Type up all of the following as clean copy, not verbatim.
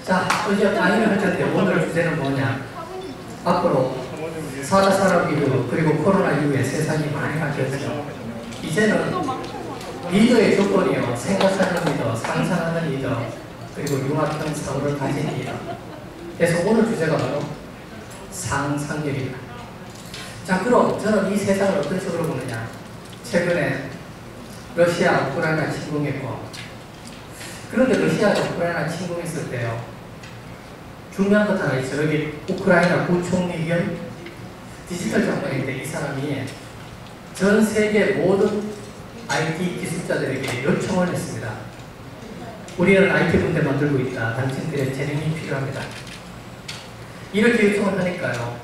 자, 어제 강의를 하셨는데 오늘 주제는 뭐냐? 앞으로 4차 산업 이후 그리고 코로나 이후에 세상이 많이 바뀌었죠. 이제는 리더의 조건이요. 생각하는 리더, 상상하는 리더, 그리고 융합형 사고를 가진 리더. 그래서 오늘 주제가 바로 상상력입니다. 자, 그럼 저는 이 세상을 어떤 식으로 보느냐? 최근에 러시아, 우크라이나 침공했고, 그런데 러시아가 우크라이나 침공했을 때요, 중요한 것 하나 있어요. 여기 우크라이나 부총리 겸 디지털 장관인데 이 사람이 전 세계 모든 IT 기술자들에게 요청을 했습니다. 우리는 IT 군대 만들고 있다. 당신들의 재능이 필요합니다. 이렇게 요청을 하니까요,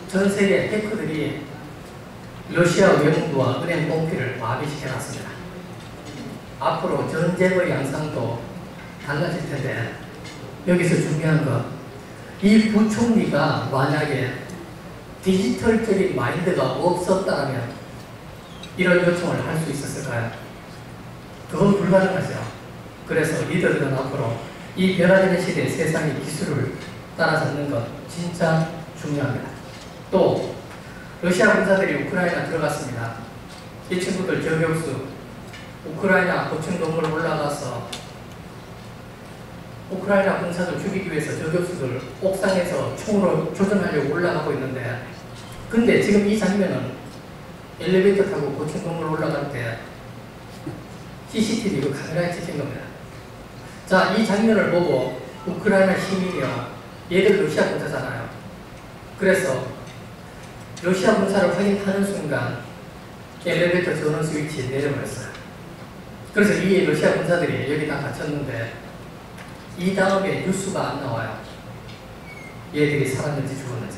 전 세계 해커들이 러시아 외무부와 은행 뽕피를 마비시켜놨습니다. 앞으로 전쟁의 양상도 달라질 텐데, 여기서 중요한 것, 이 부총리가 만약에 디지털적인 마인드가 없었다면 이런 요청을 할 수 있었을까요? 그건 불가능하죠. 그래서 리더들은 앞으로 이 변화되는 시대의 세상의 기술을 따라잡는 것 진짜 중요합니다. 또 러시아 군사들이 우크라이나 들어갔습니다. 이 친구들 저격수 우크라이나 고층 건물 올라가서 우크라이나 군사들 죽이기 위해서 저격수들 옥상에서 총으로 조준하려고 올라가고 있는데, 근데 지금 이 장면은 엘리베이터 타고 고층 건물 올라갈 때 CCTV 카메라에 찍힌 겁니다. 자, 이 장면을 보고 우크라이나 시민이요, 얘들 러시아 군사잖아요. 그래서 러시아 군사를 확인하는 순간 엘리베이터 전원 스위치 내려버렸어요. 그래서 이 러시아 군사들이 여기 다 갇혔는데 이 다음에 뉴스가 안 나와요. 얘들이 살았는지 죽었는지.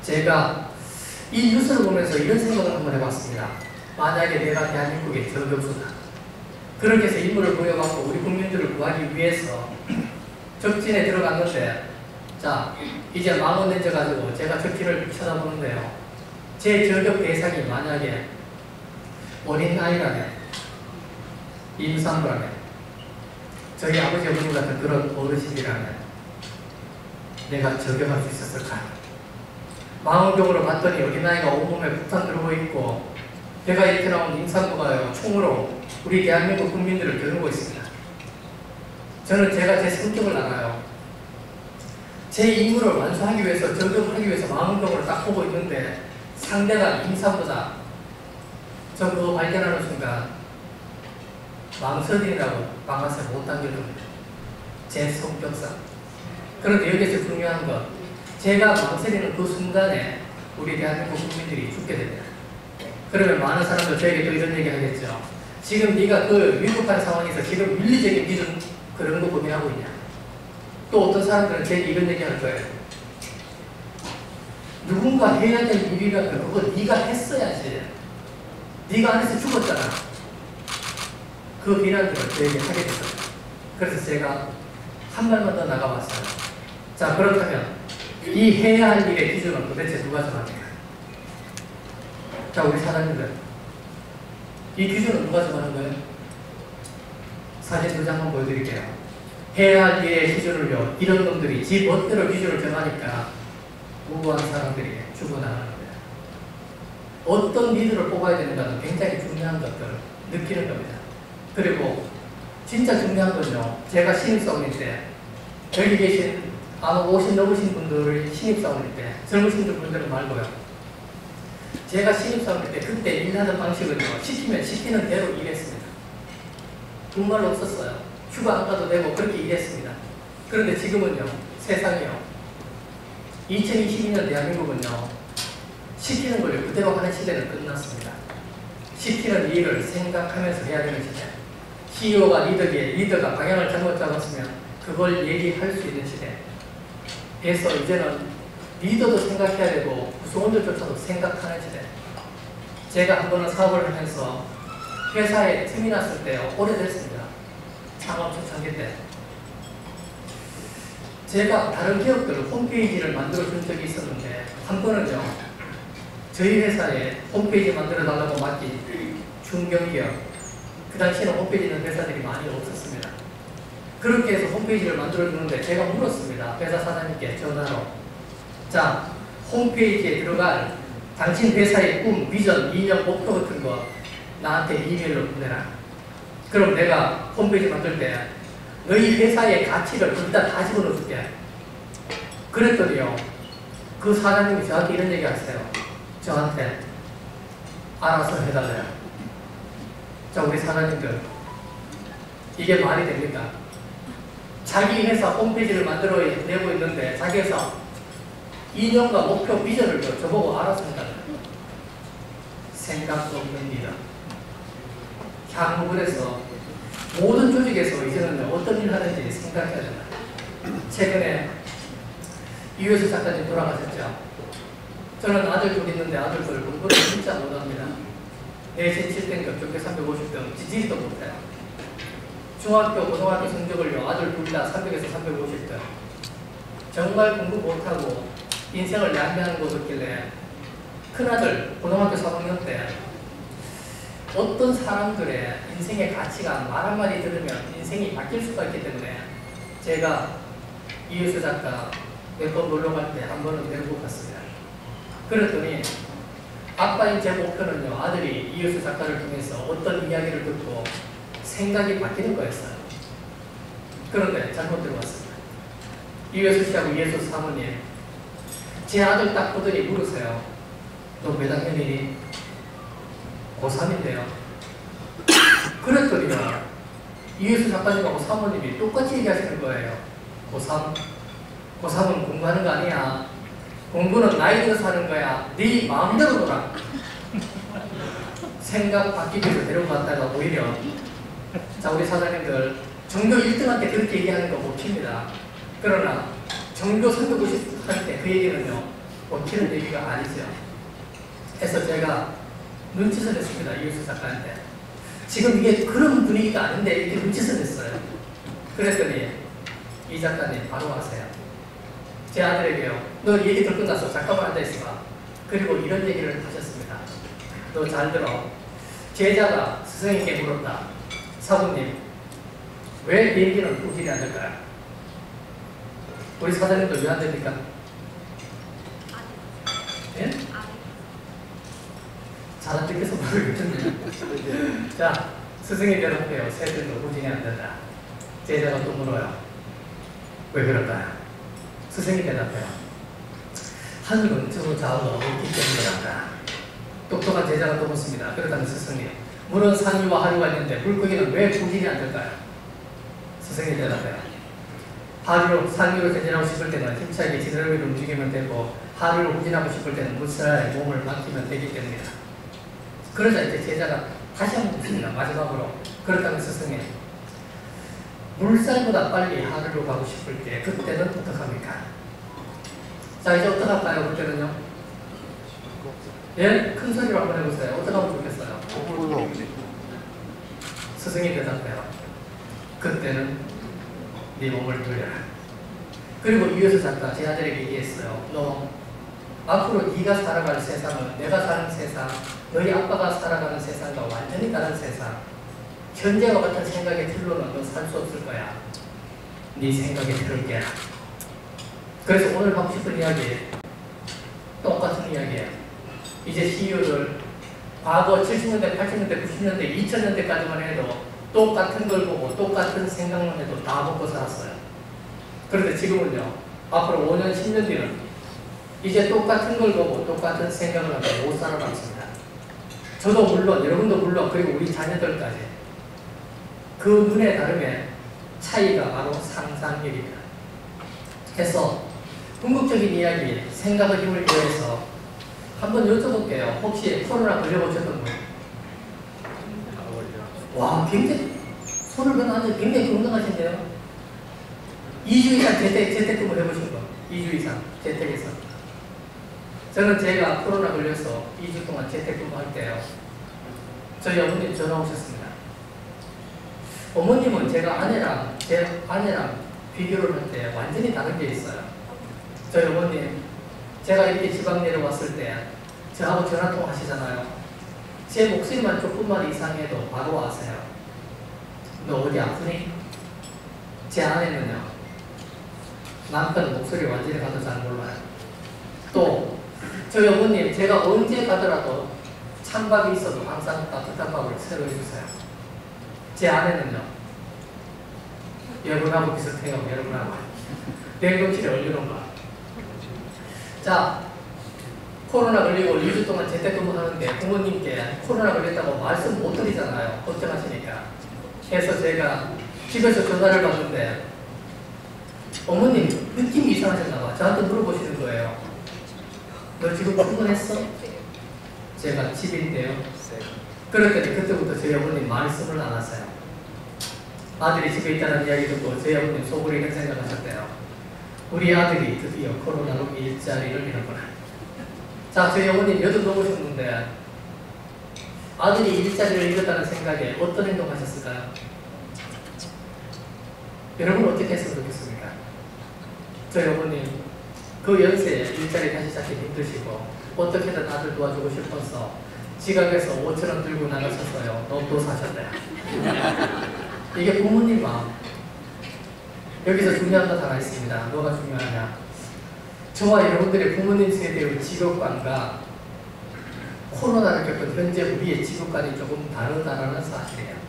제가 이 뉴스를 보면서 이런 생각을 한번 해봤습니다. 만약에 내가 대한민국의 저격수다. 그렇게 해서 임무를 보여갖고 우리 국민들을 구하기 위해서 적진에 들어갔는데, 자, 이제 망원 렌즈 가지고 제가 적진을 쳐다보는데요, 제 저격 대상이 만약에 어린 아이라면, 임산부라면, 저희 아버지 어머니 같은 그런 어르신이라면 내가 저격할 수 있었을까? 망원경으로 봤더니 어린아이가 온몸에 폭탄 들고 있고, 내가 이렇게 나온 임산부가요, 총으로 우리 대한민국 국민들을 겨누고 있습니다. 저는 제가 제 성격을 알아요. 제 임무를 완수하기 위해서, 저격하기 위해서 망원경으로 딱 보고 있는데 상대가 임산부다. 저 그거 발견하는 순간 망설이라고 방아쇠 못 당길 겁니다. 제 성격상. 그런데 여기서 중요한 건, 제가 망설이는 그 순간에 우리 대한민국 국민들이 죽게 됩니다. 그러면 많은 사람들 저에게 또 이런 얘기 하겠죠. 지금 네가 그 위급한 상황에서 지금 윤리적인 기준 그런 거 고민하고 있냐. 또 어떤 사람들은 제게 이런 얘기 할 거예요. 누군가 해야 될 일이라면 그거 네가 했어야지. 네가 안 해서 죽었잖아. 그 비난들을 저에게 하게 됐어요. 그래서 제가 한 발만 더 나가봤어요. 자, 그렇다면 이 해야 할 일의 기준은 도대체 누가 정합니까? 자, 우리 사장님들, 이 기준은 누가 정하는 거예요? 사진 2장만 보여드릴게요. 해야 할 일의 기준을요, 이런 놈들이 지 멋대로 기준을 정하니까 무고한 사람들이 죽어나가는 거예요. 어떤 리더를 뽑아야 되는가는 굉장히 중요한 것들을 느끼는 겁니다. 그리고 진짜 중요한 건요, 제가 신입사원일 때 여기 계신 아마 50 넘으신 분들이 신입사원일 때, 젊으신 분들은 말고요, 제가 신입사원일 때 그때 일하는 방식은요, 시키면 시키는 대로 일했습니다. 정말로 없었어요. 휴가 안 가도 되고 그렇게 일했습니다. 그런데 지금은요, 세상이요, 2022년 대한민국은요, 시키는 걸 그대로 하는 시대는 끝났습니다. 시키는 일을 생각하면서 해야 되는 시대. CEO가 리더가 방향을 잘못 잡았으면 그걸 얘기할 수 있는 시대. 그래서 이제는 리더도 생각해야 되고 구성원들조차도 생각하는 시대. 제가 한 번은 사업을 하면서 회사에 틈이 났을 때요, 오래됐습니다. 창업 초창기 때. 제가 다른 기업들 홈페이지를 만들어 준 적이 있었는데, 한 번은요, 저희 회사에 홈페이지 만들어 달라고 맡긴 중견기업, 그 당시에는 홈페이지 있는 회사들이 많이 없었습니다. 그렇게 해서 홈페이지를 만들어주는데 제가 물었습니다. 회사 사장님께 전화로. 자, 홈페이지에 들어갈 당신 회사의 꿈, 비전, 이념, 목표 같은 거 나한테 이메일로 보내라. 그럼 내가 홈페이지 만들 때 너희 회사의 가치를 일단 다 집어넣어줄게. 그랬더니요, 그 사장님이 저한테 이런 얘기 하세요. 저한테 알아서 해달래요. 자, 우리 사장님들, 이게 말이 됩니까? 자기 회사 홈페이지를 만들어 내고 있는데 자기 회사 이념과 목표, 비전을 저보고 알아서 해달래요. 생각도 없는 리더. 향후 그래서 모든 조직에서 이제는 어떤 일을 하는지 생각해야 된다. 최근에 이효수 작가님 돌아가셨죠. 저는 아들 둘 있는데 아들들 공부를 진짜 못합니다. 내신 7등급, 전교 350등, 지지리도 못해요. 중학교, 고등학교 성적을요, 아들 둘 다 300에서 350등. 정말 공부 못하고 인생을 낭비하는 거 같길래 큰아들 고등학교 3학년 때 어떤 사람들의 인생의 가치가 말 한마디 들으면 인생이 바뀔 수가 있기 때문에 제가 이효수 작가 몇 번 놀러 갈 때 한 번은 데리고 갔습니다. 그랬더니 아빠인 제 목표는요, 아들이 이효수 작가를 통해서 어떤 이야기를 듣고 생각이 바뀌는 거였어요. 그런데 잘못 들어왔습니다. 이효수 씨하고 이효수 사모님, 제 아들 딱 보더니 물으세요. 너 몇 학년이니? 고3인데요. 그랬더니요, 이효수 작가님하고 사모님이 똑같이 얘기하시는 거예요. 고3은 공부하는 거 아니야. 공부는 나이 들어서 하는 거야. 네 마음대로 놀아. 생각 바뀌기 위해서 데려갔다가 오히려, 자, 우리 사장님들 전교 1등한테 그렇게 얘기하는 거 못 킵니다. 그러나 전교 350한테 그 얘기는요, 못 키는 얘기가 아니죠. 그래서 제가 눈짓을 했습니다. 이효수 작가한테. 지금 이게 그런 분위기가 아닌데 이렇게 눈짓을 했어요. 그랬더니 이 작가님 바로 하세요. 제 아들에게요, 너 얘기들 끝났어. 잠깐만 앉아있어봐. 그리고 이런 얘기를 하셨습니다. 너 잘 들어. 제자가 스승에게 물었다. 사부님, 왜 비행기는 우길이 안 될까요? 우리 사장님도 왜 안 됩니까? 예? 잘 안 듣겠어 모르겠는데. 자, 스승이 대답해요. 새들도 후진이 안 된다. 제자가 또 물어요. 왜 그럴까요? 스승이 대답해요. 하늘은 저로 좌우가 없기 때문이란다. 똑똑한 제자가 또 묻습니다. 그렇다면 스승이, 물은 상류와 하류가 있는데 물고기는 왜 후진이 안 될까요? 스승이 대답해요. 상류로 전진하고 싶을 때는 힘차게 지느러미를 움직이면 되고, 하류를 후진하고 싶을 때는 물살에 몸을 맡기면 되기 때문이다. 그러자 이제 제자가 다시 한번 묻습니다. 마지막으로. 그렇다면 스승이, 물살보다 빨리 하늘로 가고 싶을 때 그때는 어떡합니까? 자, 이제 어떡할까요? 그때는요? 예? 큰 소리로 한번 해보세요. 어떡하면 좋겠어요? 스승이 대답해요. 그때는 네 몸을 돌려라. 그리고 이효수 작가 제 아들에게 얘기했어요. 너 앞으로 네가 살아갈 세상은 내가 사는 세상, 너희 아빠가 살아가는 세상과 완전히 다른 세상, 현재와 같은 생각의 틀로는 너 살 수 없을 거야. 네 생각에 틀을 깨라. 그래서 오늘 하고 싶은 이야기 똑같은 이야기예요. 이제 CEO를 과거 70년대, 80년대, 90년대, 2000년대까지만 해도 똑같은 걸 보고 똑같은 생각만 해도 다 먹고 살았어요. 그런데 지금은요, 앞으로 5년, 10년 뒤는 이제 똑같은 걸 보고 똑같은 생각을 하고 못 살아남습니다. 저도 물론, 여러분도 물론, 그리고 우리 자녀들까지 그 눈의 다름의 차이가 바로 상상력입니다. 그래서 궁극적인 이야기, 생각의 힘을 위해서 한번 여쭤볼게요. 혹시 코로나 걸려보셨던 분? 와, 굉장히 손을 변하는데 굉장히 건강하신데요. 2주 이상 재택근무 해보신 거. 2주 이상 재택에서. 저는 제가 코로나 걸려서 2주 동안 재택근무 할 때요, 저희 어머님 전화 오셨습니다. 어머님은 제 아내랑 비교를 할 때 완전히 다른 게 있어요. 저희 어머님, 제가 이렇게 지방 내려왔을 때 저하고 전화통화 하시잖아요. 제 목소리만 조금만 이상해도 바로 아세요. 너 어디 아프니? 제 아내는요, 남편 목소리 완전히 가도 잘 몰라요. 또 저희 어머님, 제가 언제 가더라도 찬밥이 있어도 항상 따뜻한 밥을 새로 해주세요. 제 아내는요, 여러분하고 비슷해요. 여러분하고 냉동실에 얼려놓은 거. 자, 코로나 걸리고 2주 동안 재택근무하는데 부모님께 코로나 걸렸다고 말씀 못 드리잖아요. 걱정하시니까. 그래서 제가 집에서 전화를 받는데 어머님 느낌이 이상하셨나 봐. 저한테 물어보시는 거예요. 너 지금 출근했어? 제가 집인데요. 그랬더니 그때부터 저희 어머님 말씀을 안 하세요. 아들이 집에 있다는 이야기 듣고 저희 어머님 속으로 이런 생각하셨대요. 우리 아들이 드디어 코로나로 일자리를 잃었구나. 자, 저희 어머님 80 넘으셨는데 아들이 일자리를 잃었다는 생각에 어떤 행동하셨을까요? 여러분 어떻게 했으면 좋겠습니까? 저희 어머님 그 연세에 일자리 다시 찾기 힘드시고 어떻게든 아들 도와주고 싶어서 지갑에서 5,000원 들고 나가셨어요. 너도 사셨대요. 이게 부모님 마음. 여기서 중요한 거 하나 있습니다. 뭐가 중요하냐? 저와 여러분들의 부모님 세대의 직업관과 코로나를 겪은 현재 우리의 직업관이 조금 다르다는 사실이에요.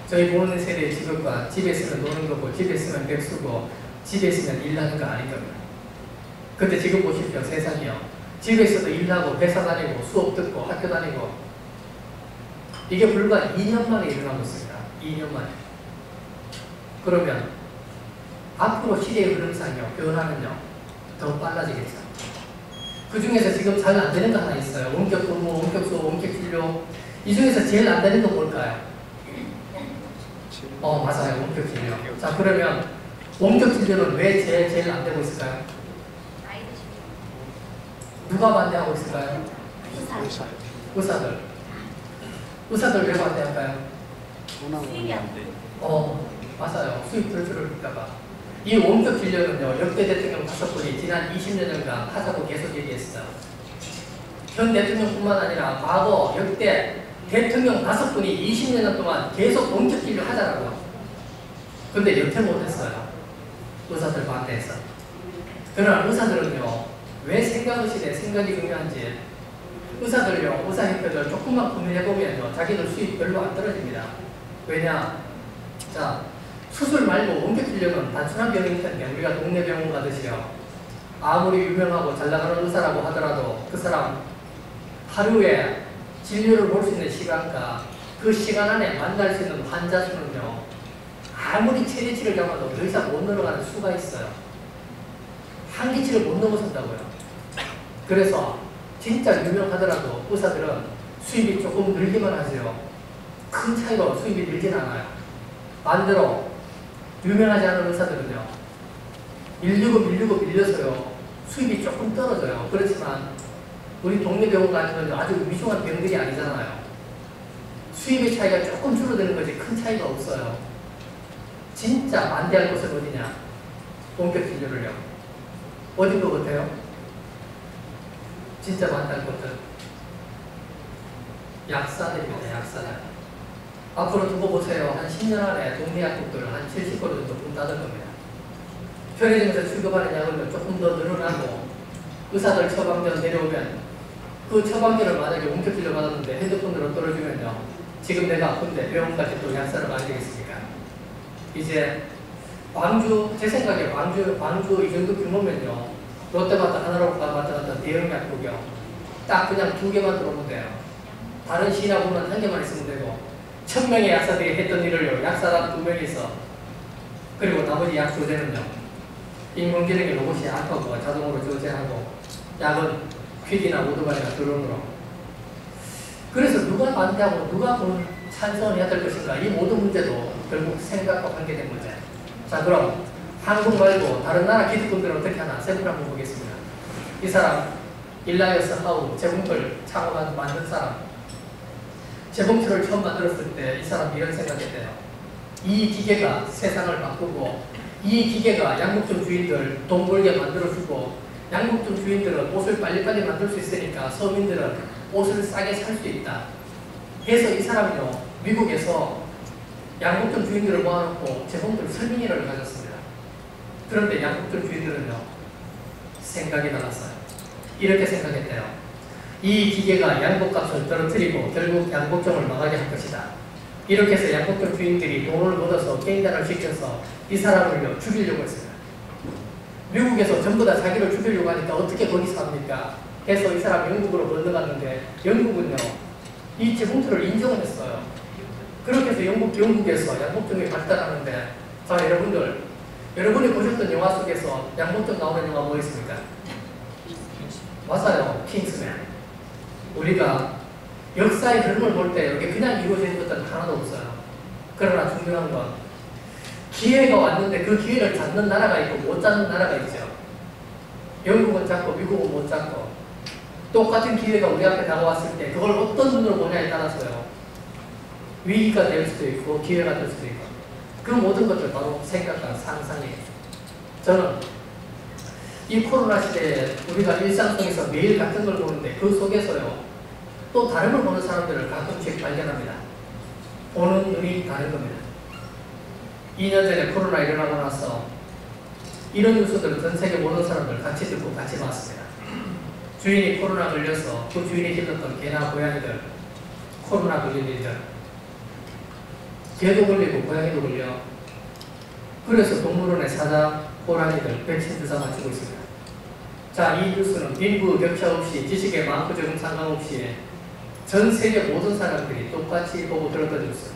저희 부모님 세대의 직업관, 집에 있으면 노는 거고 집에 있으면 백수고 집에 있으면 일하는 거 아닌 겁니다. 근데 지금 보십시오. 세상이요. 집에 있어도 일하고 회사 다니고 수업 듣고 학교 다니고 이게 불과 2년 만에 일어나고 있습니다. 2년 만에. 그러면 앞으로 시대의 흐름상요, 변화는요, 더 빨라지겠죠. 그 중에서 지금 잘 안 되는 거 하나 있어요. 원격 근무, 원격 수업, 원격 진료. 이 중에서 제일 안 되는 거 뭘까요? 맞아요. 원격 진료. 자, 그러면 원격 진료는 왜 제일 안 되고 있을까요? 누가 반대하고 있을까요? 의사들. 의사들 왜 반대할까요? 맞아요. 수입 들줄을 믿다가. 이 원격 진료는요, 역대 대통령 5분이 지난 20년간 하자고 계속 얘기했어요. 현 대통령뿐만 아니라 과거 역대 대통령 5분이 20년 동안 계속 원격 진료 하자라고요. 근데 여태 못했어요. 의사들 반대해서. 그러나 의사들은요, 왜 생각의식에 생각이 중요한지 의사들요, 의사협회들 조금만 고민해보면요, 자기들 수입 별로 안 떨어집니다. 왜냐? 자, 수술 말고 원격 진료는 단순한 병일 텐데 우리가 동네 병원 가듯이요, 아무리 유명하고 잘 나가는 의사라고 하더라도 그 사람 하루에 진료를 볼 수 있는 시간과 그 시간 안에 만날 수 있는 환자 수는요, 아무리 최대치를 잡아도 더 이상 못 넘어가는 수가 있어요. 한계치를 못 넘어선다고요. 그래서 진짜 유명하더라도 의사들은 수입이 조금 늘기만 하세요. 큰 차이로 수입이 늘진 않아요. 반대로 유명하지 않은 의사들은요, 119 밀려서요, 수입이 조금 떨어져요. 그렇지만 우리 동네 병원 같은 건 아주 위중한 병들이 아니잖아요. 수입의 차이가 조금 줄어드는 거지 큰 차이가 없어요. 진짜 반대할 곳은 어디냐? 원격 진료를요. 어딘 것 같아요? 진짜 반대할 곳은 약사들입니다. 약사들. 앞으로 두고 보세요. 한 10년 안에 동네 약국들 한 70% 정도 문 닫을 겁니다. 편의점에서 취급하는 약은 조금 더 늘어나고 의사들 처방전 내려오면 그 처방전을 만약에 원격 진료 받았는데 핸드폰으로 떨어지면요, 지금 내가 아픈데 병원까지 또 약사를 가야 되겠습니까? 이제 광주, 제 생각에 광주 이 정도 규모면요, 롯데마트 하나로 왔다 갔다 대형 약국이요, 딱 그냥 2개만 들어오면 돼요. 다른 시나 보면 1개만 있으면 되고 1000명의 약사들이 했던 일을요, 약사단 2명이서, 그리고 나머지 약 조제는요, 인공지능의 로봇이 알파고 자동으로 조제하고 약은 퀵이나 오토바이나 드론으로. 그래서 누가 반대하고 누가 찬성을 해야 될 것인가, 이 모든 문제도 결국 생각과 관계된 문제. 자, 그럼 한국 말고 다른 나라 기득권들은 어떻게 하나 샘플 한번 보겠습니다. 이 사람 일라이어스 하우 재봉틀 창업한 만든 사람. 재봉틀을 처음 만들었을 때 이 사람 이런 생각했대요. 이 기계가 세상을 바꾸고 이 기계가 양복점 주인들 돈 벌게 만들어주고 양복점 주인들은 옷을 빨리빨리 만들 수 있으니까 서민들은 옷을 싸게 살 수 있다. 그래서 이 사람이요, 미국에서 양복점 주인들을 모아놓고 재봉틀 설명회를 가졌습니다. 그런데 양복점 주인들은요, 생각이 달랐어요. 이렇게 생각했대요. 이 기계가 양복값을 떨어뜨리고 결국 양복점을 망하게 할 것이다. 이렇게 해서 양복점 주인들이 돈을 얻어서 게임단을 시켜서 이 사람을 죽이려고 했어요. 미국에서 전부 다 자기를 죽이려고 하니까 어떻게 거기서 합니까? 해서 이 사람 영국으로 건너갔는데 영국은요, 이 재봉틀을 인정을 했어요. 그렇게 해서 영국에서 양복점이 발달하는데, 자, 여러분이 보셨던 영화 속에서 양복점 나오는 영화 뭐 있습니까? 맞아요. 킹스맨. 우리가 역사의 흐름을 볼 때 여기 그냥 이루어진 것은 하나도 없어요. 그러나 중요한 건 기회가 왔는데 그 기회를 잡는 나라가 있고 못 잡는 나라가 있죠. 영국은 잡고 미국은 못 잡고, 똑같은 기회가 우리 앞에 다가왔을 때 그걸 어떤 눈으로 보냐에 따라서요, 위기가 될 수도 있고 기회가 될 수도 있고, 그 모든 것들 바로 생각과 상상이에요. 저는 이 코로나 시대에 우리가 일상 속에서 매일 같은 걸 보는데 그 속에서요, 또 다른 걸 보는 사람들을 가끔씩 발견합니다. 보는 눈이 다른 겁니다. 2년 전에 코로나 일어나고 나서 이런 뉴스들을 전 세계 모든 사람들 같이 듣고 같이 봤습니다. 주인이 코로나 걸려서 그 주인이 길렀던 개나 고양이들, 코로나 걸린 일들, 개도 걸리고 고양이도 걸려. 그래서 동물원의 사자, 호랑이들 백신 주사 맞추고 있습니다. 자, 이 뉴스는 빈부 격차 없이, 지식의 많고 적음 상관없이 전 세계 모든 사람들이 똑같이 보고 들었던 뉴스.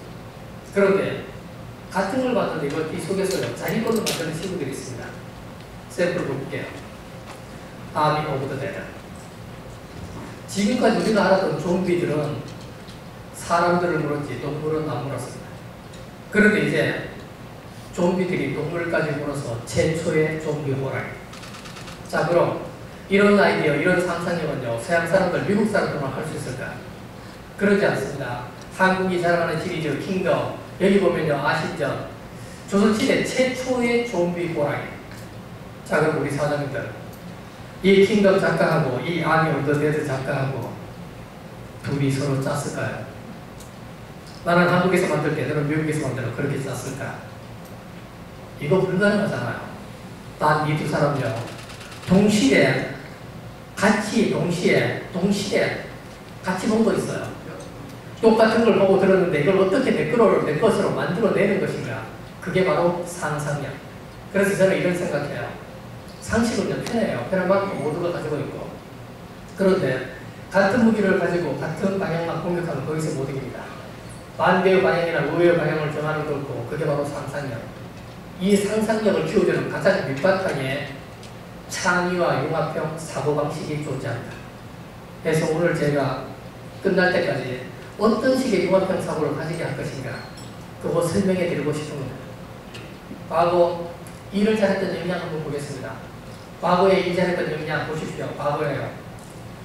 그런데 같은 걸 봤는데 이 속에서요, 자기 걸로 만드는 친구들이 있습니다. 샘플을 볼게요. 아미 오브 더 데드. 지금까지 우리가 알았던 좀비들은 사람들을 물었지 동물은 안 물었습니다. 그런데 이제 좀비들이 동물까지 물어서 최초의 좀비 호랑이. 자, 그럼 이런 아이디어, 이런 상상력은요, 서양 사람들, 미국 사람들만 할 수 있을까? 그러지 않습니다. 한국이 자랑하는 시리즈 킹덤, 여기 보면요, 아시죠? 조선시대 최초의 좀비 호랑이. 자, 그럼 우리 사장님들, 이 킹덤 작가하고 이 아미 오브 더 데드 작가하고 둘이 서로 짰을까요? 나는 한국에서 만들 때, 너는 미국에서 만들어 그렇게 짰을까? 이거 불가능하잖아요. 난 이 두 사람요, 동시에 같이 본 거 있어요. 똑같은 걸 보고 들었는데 이걸 어떻게 내 것으로 만들어내는 것인가? 그게 바로 상상력. 그래서 저는 이런 생각해요. 상식은 편해요. 편한 만큼 모두가 가지고 있고. 그런데 같은 무기를 가지고 같은 방향만 공격하면 거기서 못 이깁니다. 반대의 방향이나 우회의 방향을 정하는 거고, 그게 바로 상상력. 이 상상력을 키워주는 가장 밑바탕에 창의와 융합형 사고방식이 존재합니다. 그래서 오늘 제가 끝날 때까지 어떤 식의 융합형 사고를 가지게 할 것인가, 그거 설명해 드리고 싶은 겁니다. 과거 일을 잘했던 역량 한번 보겠습니다. 과거에 일 잘했던 역량 보십시오. 과거에요,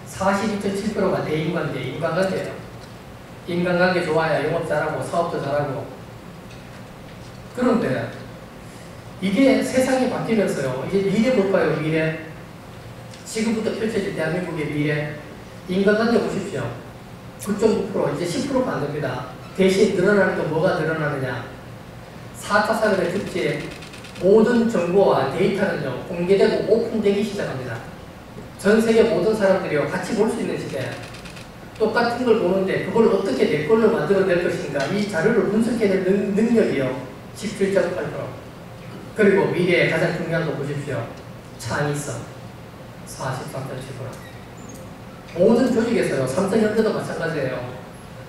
42.7%가 인간관계예요. 인간관계 좋아야 영업 잘하고 사업도 잘하고. 그런데 이게 세상이 바뀌면서요, 이제 미래 볼까요? 미래. 지금부터 펼쳐질 대한민국의 미래. 인간관계 보십시오. 9.9%, 이제 10%가 안 됩니다. 대신 늘어나는 건 뭐가 늘어나느냐? 4차 산업의 특징, 모든 정보와 데이터는요, 공개되고 오픈되기 시작합니다. 전 세계 모든 사람들이요, 같이 볼 수 있는 시대. 똑같은 걸 보는데 그걸 어떻게 내 걸로 만들어낼 것인가, 이 자료를 분석해낼 능력이요, 17.8%. 그리고 미래에 가장 중요한 거 보십시오. 창의성, 43.7%. 모든 조직에서요, 삼성현대도 마찬가지예요.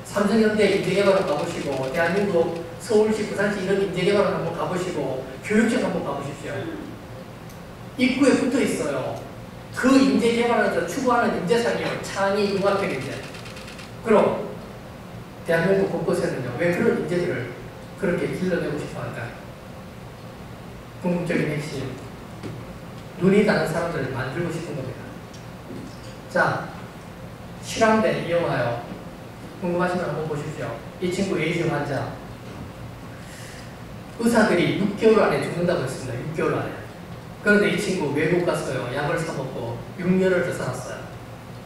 삼성현대 인재개발을 가보시고, 대한민국 서울시, 부산시 이런 인재개발을 한번 가보시고, 교육청 한번 가보십시오. 입구에 붙어 있어요. 그 인재개발에서 추구하는 인재상이요, 창의 융합형 인재. 그럼 대한민국 곳곳에는요, 왜 그런 인재들을 그렇게 길러내고 싶어 할까요? 궁극적인 핵심, 눈이 다른 사람들을 만들고 싶은 겁니다. 자, 실험된 이 영화요, 궁금하시면 한번 보십시오. 이 친구 에이즈 환자, 의사들이 6개월 안에 죽는다고 했습니다. 6개월 안에. 그런데 이 친구 외국 갔어요. 약을 사 먹고 6년을 더 살았어요.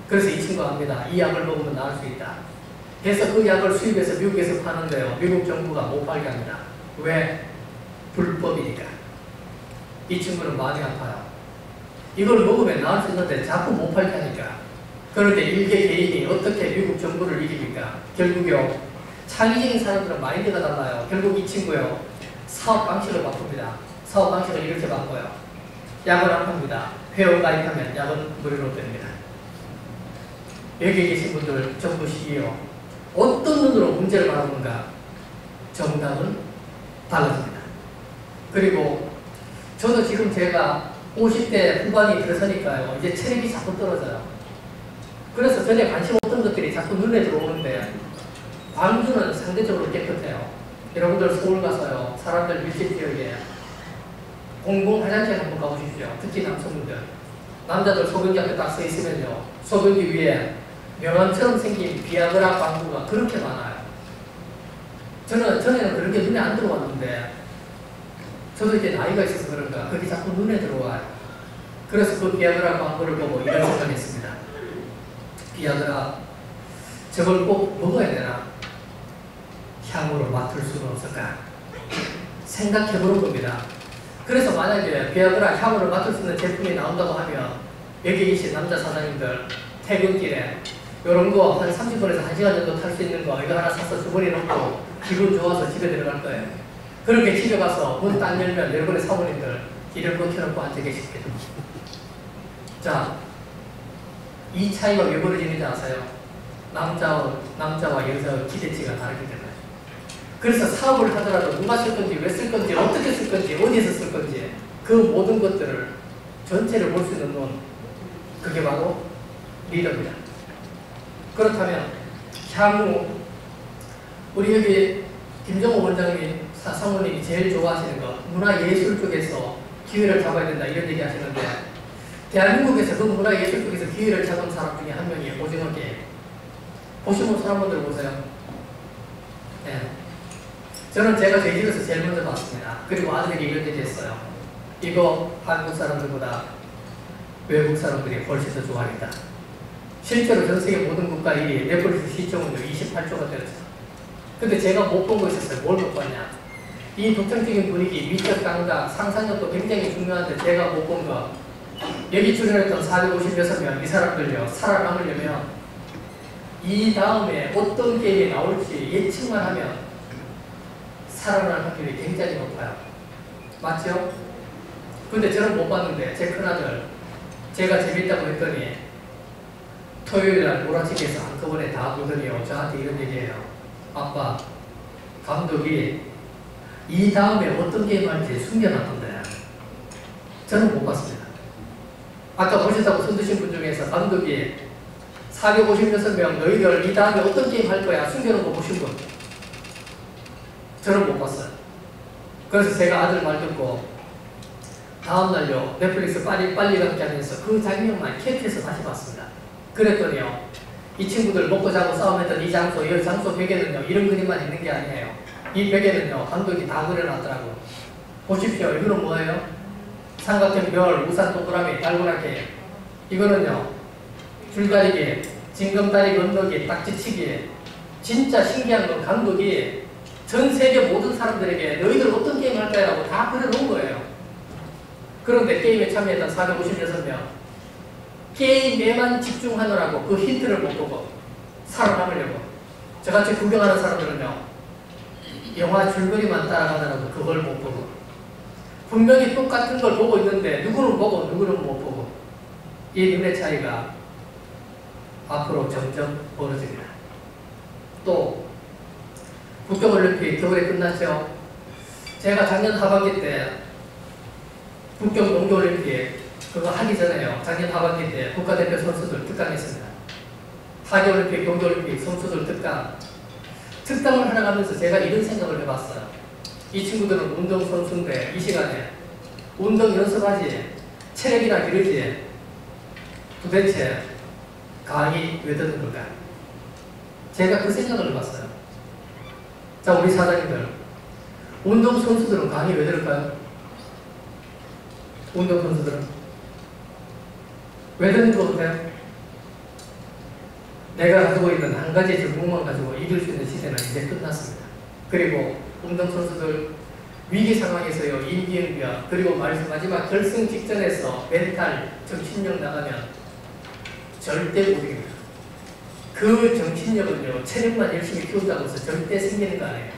그래서 이 친구가 합니다. 이 약을 먹으면 나을 수 있다. 해서 그 약을 수입해서 미국에서 파는데요. 미국 정부가 못 팔게 합니다. 왜? 불법이니까. 이 친구는 마음이 아파요. 이걸 먹으면 나을 수 있는데 자꾸 못 팔게 하니까. 그런데 일개 개인이 어떻게 미국 정부를 이깁니까? 결국요, 창의적인 사람들은 마인드가 달라요. 결국 이 친구요, 사업 방식을 바꿉니다. 사업 방식을 이렇게 바꿔요. 약을 안 팝니다. 회원 가입하면 약은 무료로 됩니다. 여기 계신 분들 좀 보시기요. 어떤 눈으로 문제를 바라보는가? 정답은 달라집니다. 그리고 저도 지금 제가 50대 후반이 들어서니까요. 이제 체력이 자꾸 떨어져요. 그래서 전에 관심 없던 것들이 자꾸 눈에 들어오는데 광주는 상대적으로 깨끗해요. 여러분들 서울 가서요. 사람들 밀집 지역에 공공 화장실 한번 가보십시오. 특히 남성분들. 남자들 소변기 앞에 딱 서 있으면요. 소변기 위에 명함처럼 생긴 비아그라 광고가 그렇게 많아요. 저는 전에는 그런 게 눈에 안 들어왔는데 저도 이제 나이가 있어서 그런가 그게 자꾸 눈에 들어와요. 그래서 그 비아그라 광고를 보고 이런 생각했습니다. 비아그라 저걸 꼭 먹어야 되나? 향으로 맡을 수는 없을까? 생각해보는 겁니다. 그래서 만약에 비아그라 향으로 맡을 수 있는 제품이 나온다고 하면 여기 계신 남자 사장님들 퇴근길에 이런 거 한 30분에서 1시간 정도 탈 수 있는 거 이거 하나 사서 주머니에 넣고 기분 좋아서 집에 들어갈 거예요. 그렇게 집에 가서 문 딱 열면 여러분의 사모님들 길을 켜놓고 앉아 계시겠죠. 자, 이 차이가 왜 벌어지는지 아세요? 남자와 여자의 기대치가 다르기 때문에. 그래서 사업을 하더라도 누가 쓸 건지, 왜 쓸 건지, 어떻게 쓸 건지, 어디서 쓸 건지 그 모든 것들을 전체를 볼 수 있는 눈, 그게 바로 리더입니다. 그렇다면 향후 우리 여기 김정호 원장님, 사모님이 제일 좋아하시는 것 문화예술 쪽에서 기회를 잡아야 된다 이런 얘기 하시는데 대한민국에서 그 문화예술 쪽에서 기회를 잡은 사람 중에 한 명이 오징어 게임. 보시면 손 한번 들어보세요. 네. 저는 제가 저희 집에서 제일 먼저 봤습니다. 그리고 아들에게 이런 얘기 했어요. 이거 한국 사람들보다 외국 사람들이 훨씬 더 좋아하겠다. 실제로 전 세계 모든 국가 1위 넷플릭스 시청률 28조가 되었어요. 근데 제가 못 본 거 있었어요. 뭘 못 봤냐? 이 독창적인 분위기, 미적 감각, 상상력도 굉장히 중요한데 제가 못 본 거. 여기 출연했던 456명 이 사람들요. 살아남으려면 이 다음에 어떤 게임이 나올지 예측만 하면 살아날 확률이 굉장히 높아요. 맞죠? 근데 저는 못 봤는데 제 큰아들 제가 재밌다고 했더니 토요일날 노라치기에서 한꺼번에 다 보더니요. 저한테 이런 얘기해요. 아빠, 감독이 이 다음에 어떤 게임 할지 숨겨놨던데 저는 못 봤습니다. 아까 보셨다고 손 드신 분 중에서 감독이 456명 너희들 이 다음에 어떤 게임 할 거야 숨겨놓은 거 보신 분? 저는 못 봤어요. 그래서 제가 아들 말 듣고 다음날요 넷플릭스 빨리 감기 하면서 그 장면만 캡해서 다시 봤습니다. 그랬더니요 이 친구들 먹고 자고 싸움했던 이 장소 벽에는요 이런 그림만 있는 게 아니에요. 이 벽에는요 감독이 다 그려놨더라고. 보십시오. 이거는 뭐예요? 삼각형 별, 우산 동그라미, 달고나게. 이거는요 줄다리기, 징검다리 건너기, 딱지치기. 진짜 신기한 건 감독이 전 세계 모든 사람들에게 너희들 어떤 게임 할 거야 라고 다 그려놓은 거예요. 그런데 게임에 참여했던 456명 게임에만 집중하느라고 그 힌트를 못 보고 살아남으려고 저같이 구경하는 사람들은요 영화 줄거리만 따라가느라고 그걸 못 보고 분명히 똑같은 걸 보고 있는데 누구는 보고 누구는 못 보고 이 눈의 차이가 앞으로 점점 벌어집니다. 또 북경올림픽 겨울에 끝났죠. 제가 작년 하반기 때 북경 동계올림픽 그거 하기 전에요. 작년 하반기 때 국가대표 선수들 특강했습니다. 하계올림픽, 동계올림픽 선수들 특강을 하러 가면서 제가 이런 생각을 해봤어요. 이 친구들은 운동선수인데 이 시간에 운동 연습하지 체력이나 기르지 도대체 강의 왜 듣는 걸까? 제가 그 생각을 해봤어요. 자, 우리 사장님들 운동선수들은 강의 왜 들을까요? 운동선수들은 왜 듣는 것 같아요? 내가 가지고 있는 한 가지 전공만 가지고 이길 수 있는 시대는 이제 끝났습니다. 그리고 운동선수들 위기 상황에서요, 임기응변, 그리고 마지막 결승 직전에서 멘탈, 정신력 나가면 절대 못 이깁니다. 그 정신력은요, 체력만 열심히 키운다고 해서 절대 생기는 거 아니에요.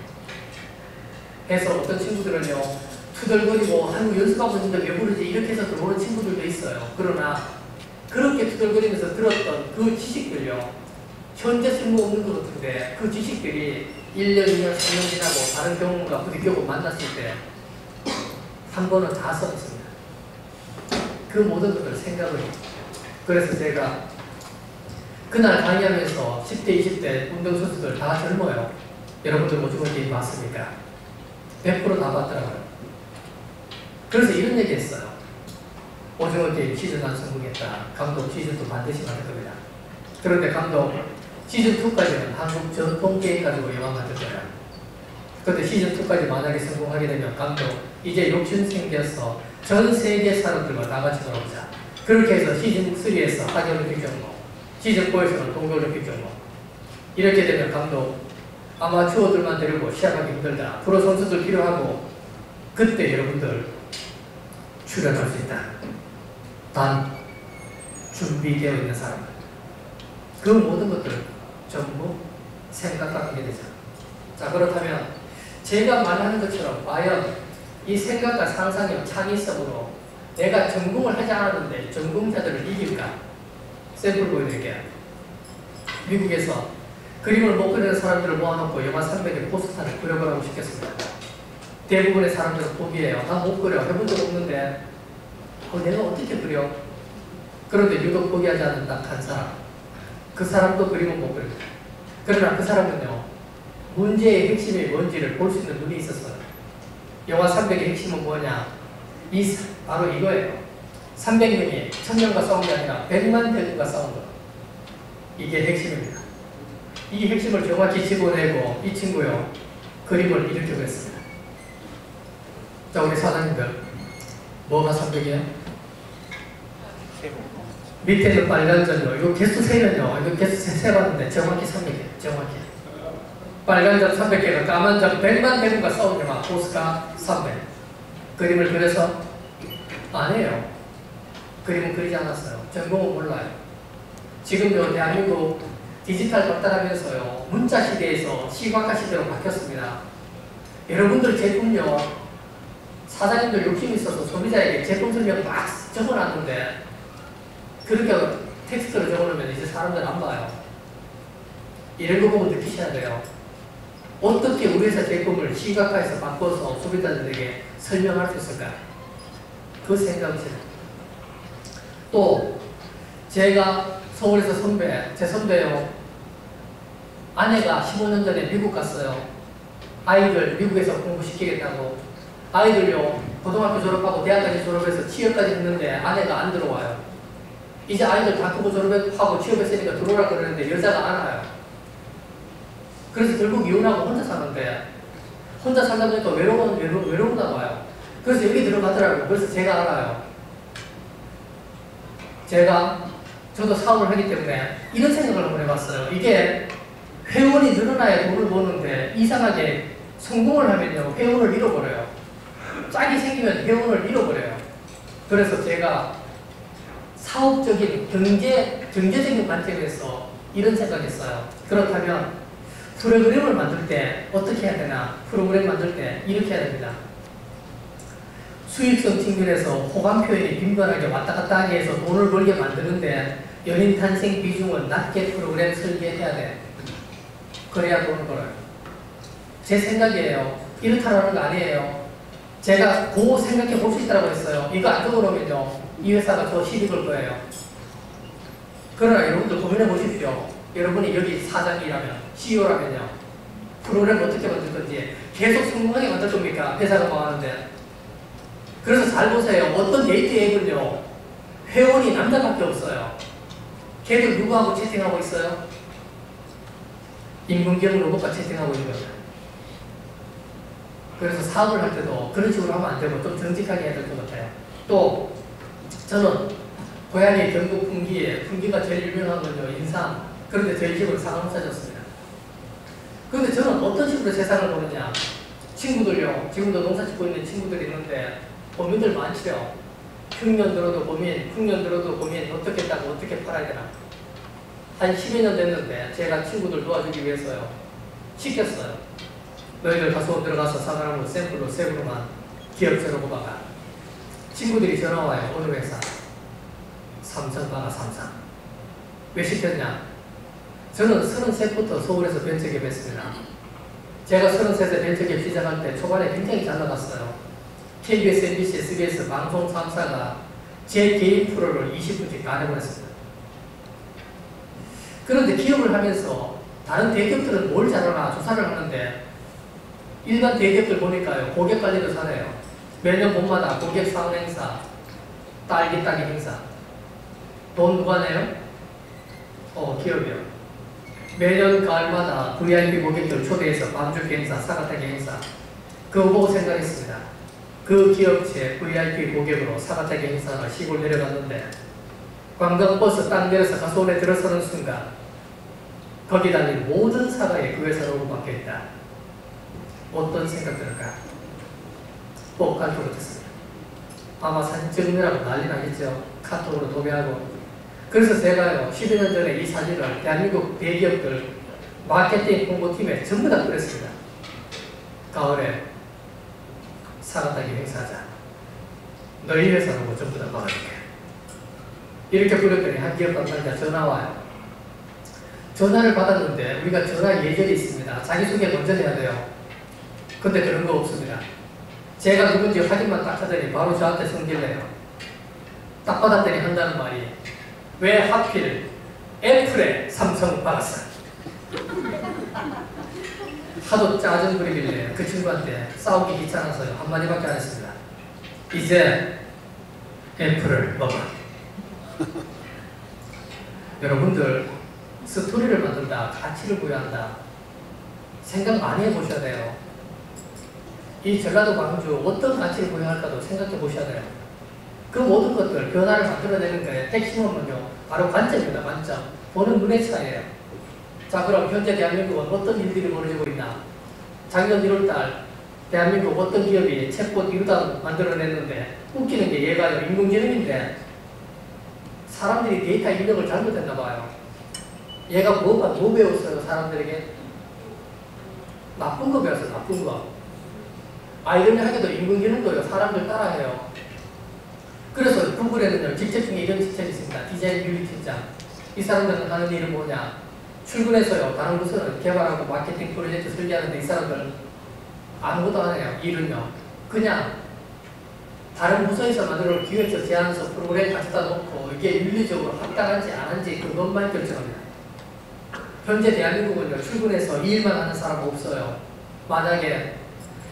그래서 어떤 친구들은요, 투덜거리고 한국 연습하고 있는데 왜 그러지? 이렇게 해서 들어오는 친구들도 있어요. 그러나 그렇게 투덜거리면서 들었던 그 지식들요, 현재 쓸모없는 것 같은데 그 지식들이 1년, 2년, 3년 지나고 다른 경험과 부딪히고 만났을 때 한 번은 다 써봤습니다. 그 모든 것들을 생각을 해요. 그래서 제가 그날 강의하면서 10대, 20대 운동선수들 다 젊어요. 여러분들 오징어 게임 봤습니까? 100% 다 봤더라고요. 그래서 이런 얘기 했어요. 오징어 게임 시즌 1 성공했다. 감독 시즌 2 반드시 만들 겁니다. 그런데 감독 시즌 2까지는 한국 전통 게임 가지고 영화 만들 거야. 그런데 시즌 2까지 만약에 성공하게 되면 감독 이제 욕심 생겨서 전 세계 사람들과 다 같이 놀아보자. 그렇게 해서 시즌 3에서 하계올림픽 종목, 시즌 4에서는 동계올림픽 종목. 이렇게 되면 감독 아마추어들만 데리고 시합하기 힘들다. 프로 선수들 필요하고 그때 여러분들 출연할 수 있다. 단 준비되어 있는 사람들. 그 모든 것들을 전부 생각하게 되죠. 자, 그렇다면 제가 말하는 것처럼 과연 이 생각과 상상력, 창의성으로 내가 전공을 하지 않았는데 전공자들을 이길까? 샘플 보여드릴게요. 미국에서 그림을 못 그리는 사람들을 모아놓고 영화 300의 포스터를 그려보라고 시켰습니다. 대부분의 사람들은 포기해요. 나 못 그려. 해본 적 없는데 내가 어떻게 그려? 그런데 유독 포기하지 않는 딱 한 사람. 그 사람도 그림은 못 그립니다. 그러나 그 사람은요, 문제의 핵심이 뭔지를 볼 수 있는 눈이 있었어요. 영화 300의 핵심은 뭐냐? 바로 이거예요. 300명이 1000명과 싸운 게 아니라 100만 대군과 싸운 거. 이게 핵심입니다. 이 핵심을 정확히 집어내고 이 친구요, 그림을 이렇게 그렸습니다. 자, 우리 사장님들, 뭐가 300이에요? 밑에는 빨간 점이요. 이거 개수 세면요. 이거 개수 세봤는데 정확히 300이에요. 정확히. 빨간 점 300개가 까만 점 100만 대군과 싸운 영화 포스가 300. 그림을 그려서 안 해요. 그림은 그리지 않았어요. 전공은 몰라요. 지금요, 대한민국 디지털 발달하면서요, 문자 시대에서 시각화 시대로 바뀌었습니다. 여러분들 제품요, 사장님들 욕심이 있어서 소비자에게 제품 설명 막 적어놨는데 그렇게 텍스트로 적어놓으면 이제 사람들 안 봐요. 이런 거 보고 느끼셔야 돼요. 어떻게 우리 회사 제품을 시각화해서 바꿔서 소비자들에게 설명할 수 있을까? 그 생각이세요. 또 제가 서울에서 제 선배요, 아내가 15년 전에 미국 갔어요. 아이들 미국에서 공부시키겠다고. 아이들요, 고등학교 졸업하고 대학까지 졸업해서 취업까지 했는데 아내가 안 들어와요. 이제 아이들 다 크고 졸업하고 취업했으니까 들어오라 그러는데 여자가 안 와요. 그래서 결국 이혼하고 혼자 사는데, 혼자 살다 보니까 외로운가 봐요. 그래서 여기 들어가더라고요. 그래서 제가 알아요. 저도 사업을 하기 때문에 이런 생각을 한번 해봤어요. 이게 회원이 늘어나야 돈을 버는데 이상하게 성공을 하면요, 회원을 잃어버려요. 짝이 생기면 회원을 잃어버려요. 그래서 제가 사업적인 경제적인 관점에서 이런 생각했어요. 그렇다면 프로그램을 만들 때 어떻게 해야 되나? 프로그램 만들 때 이렇게 해야 됩니다. 수익성 측면에서 호감 표현이 빈번하게 왔다 갔다 하게 해서 돈을 벌게 만드는데 연인 탄생 비중은 낮게 프로그램 설계해야 돼. 그래야 돈을 벌어요. 제 생각이에요. 이렇다라는 거 아니에요. 제가 그거 생각해 볼 수 있다고 했어요. 이거 안 적어놓으면요, 이 회사가 저 시비 걸 거예요. 그러나 여러분들 고민해 보십시오. 여러분이 여기 사장이라면, CEO라면요, 프로그램 어떻게 만들 건지 계속 성공하게 만들 겁니까? 회사가 망하는데. 그래서 잘 보세요. 어떤 데이트 앱은요, 회원이 남자밖에 없어요. 걔들 누구하고 채팅하고 있어요? 인공지능 로봇과 채팅하고 있는 거예요. 그래서 사업을 할 때도 그런 식으로 하면 안 되고 좀 정직하게 해야 될 것 같아요. 또 저는 고향이 경북 풍기에, 풍기가 제일 유명한 건요, 인삼. 그런데 저희 집은 상업사졌습니다. 그런데 저는 어떤 식으로 세상을 보느냐. 친구들요. 지금도 농사 짓고 있는 친구들이 있는데 고민들 많지요. 흉년 들어도 고민, 흉년 들어도 고민, 어떻게 했다고 어떻게 팔아야 되나. 한 12년 됐는데 제가 친구들 도와주기 위해서요. 시켰어요. 너희들 가서 들어가서 사과나무 샘플로 세부로만 기업체로 뽑아가. 친구들이 전화 와요. 어느 회사? 삼성 가가 삼성. 왜 시켰냐? 저는 33부터 서울에서 벤처기업 했습니다. 제가 33세 벤처기업 시작할 때 초반에 굉장히 잘 나갔어요. KBS, MBC, SBS 방송 3사가 제 개인 프로를 20분씩 다 내보냈습니다. 그런데 기업을 하면서 다른 대기업들은 뭘 잘하나 조사를 하는데 일반 대기업들 보니까요. 고객 관리도 잘해요. 매년 봄마다 고객 사은 행사, 딸기 따기 행사. 돈 누가 내요? 기업이요. 매년 가을마다 VIP 고객들 초대해서 밤주기 행사, 사과타기 행사. 그거 보고 생각했습니다. 그 기업체 VIP 고객으로 사과타기 행사가 시골 내려갔는데 관광버스 딱 내려서 가솔에 들어서는 순간 거기 달린 모든 사과에 그 회사 로고 박혀있다. 어떤 생각 들을까? 꼭 카톡으로 됐습니다. 아마 사진 찍느라고 난리 나겠죠. 카톡으로 도배하고. 그래서 제가요 12년 전에 이 사진을 대한민국 대기업들 마케팅 홍보팀에 전부 다 뿌렸습니다. 가을에 사과타기 행사하자. 너희 회사 로고 전부 다 박아줄게. 이렇게 뿌렸더니 한 기업 담당자 전화 와요. 전화를 받았는데 우리가 전화 예절이 있습니다. 자기소개 먼저 해야 돼요. 근데 그런 거 없습니다. 제가 누군지 확인만 딱 하더니 바로 저한테 성질내요. 딱 받았더니 한다는 말이 왜 하필 애플에 삼성 박았어? 하도 짜증 부리길래 그 친구한테 싸우기 귀찮아서요. 한마디밖에 안 했습니다. 이제 애플을 먹어. 여러분들 스토리를 만든다, 가치를 부여한다. 생각 많이 해보셔야 돼요. 이 전라도 광주 어떤 가치를 부여할까도 생각해 보셔야 돼요. 그 모든 것들 변화를 만들어내는 거에 핵심은요 바로 관점입니다. 관점. 보는 눈의 차이예요. 자, 그럼 현재 대한민국은 어떤 일들이 벌어지고 있나? 작년 1월달 대한민국 어떤 기업이 챗봇 이루다 만들어냈는데 웃기는 게 얘가요 인공지능인데 사람들이 데이터 입력을 잘못했나 봐요. 얘가 뭐 배웠어요? 사람들에게 나쁜 거 배웠어요. 나쁜 거. 아이러니하게도 인공지능도요 사람들 따라해요. 그래서 구글에는요 직책 중에 이런 직책이 있습니다. 디자인 윤리 팀장. 이 사람들은 하는 일은 뭐냐? 출근해서요 다른 부서는 개발하고 마케팅 프로젝트 설계하는데 이 사람들은 아무것도 안 해요. 일은요 그냥 다른 부서에서 만들어 기획서, 제안서, 프로그램 갖다 놓고 이게 윤리적으로 합당한지 안 한지 그것만 결정합니다. 현재 대한민국은요 출근해서 이 일만 하는 사람 없어요. 만약에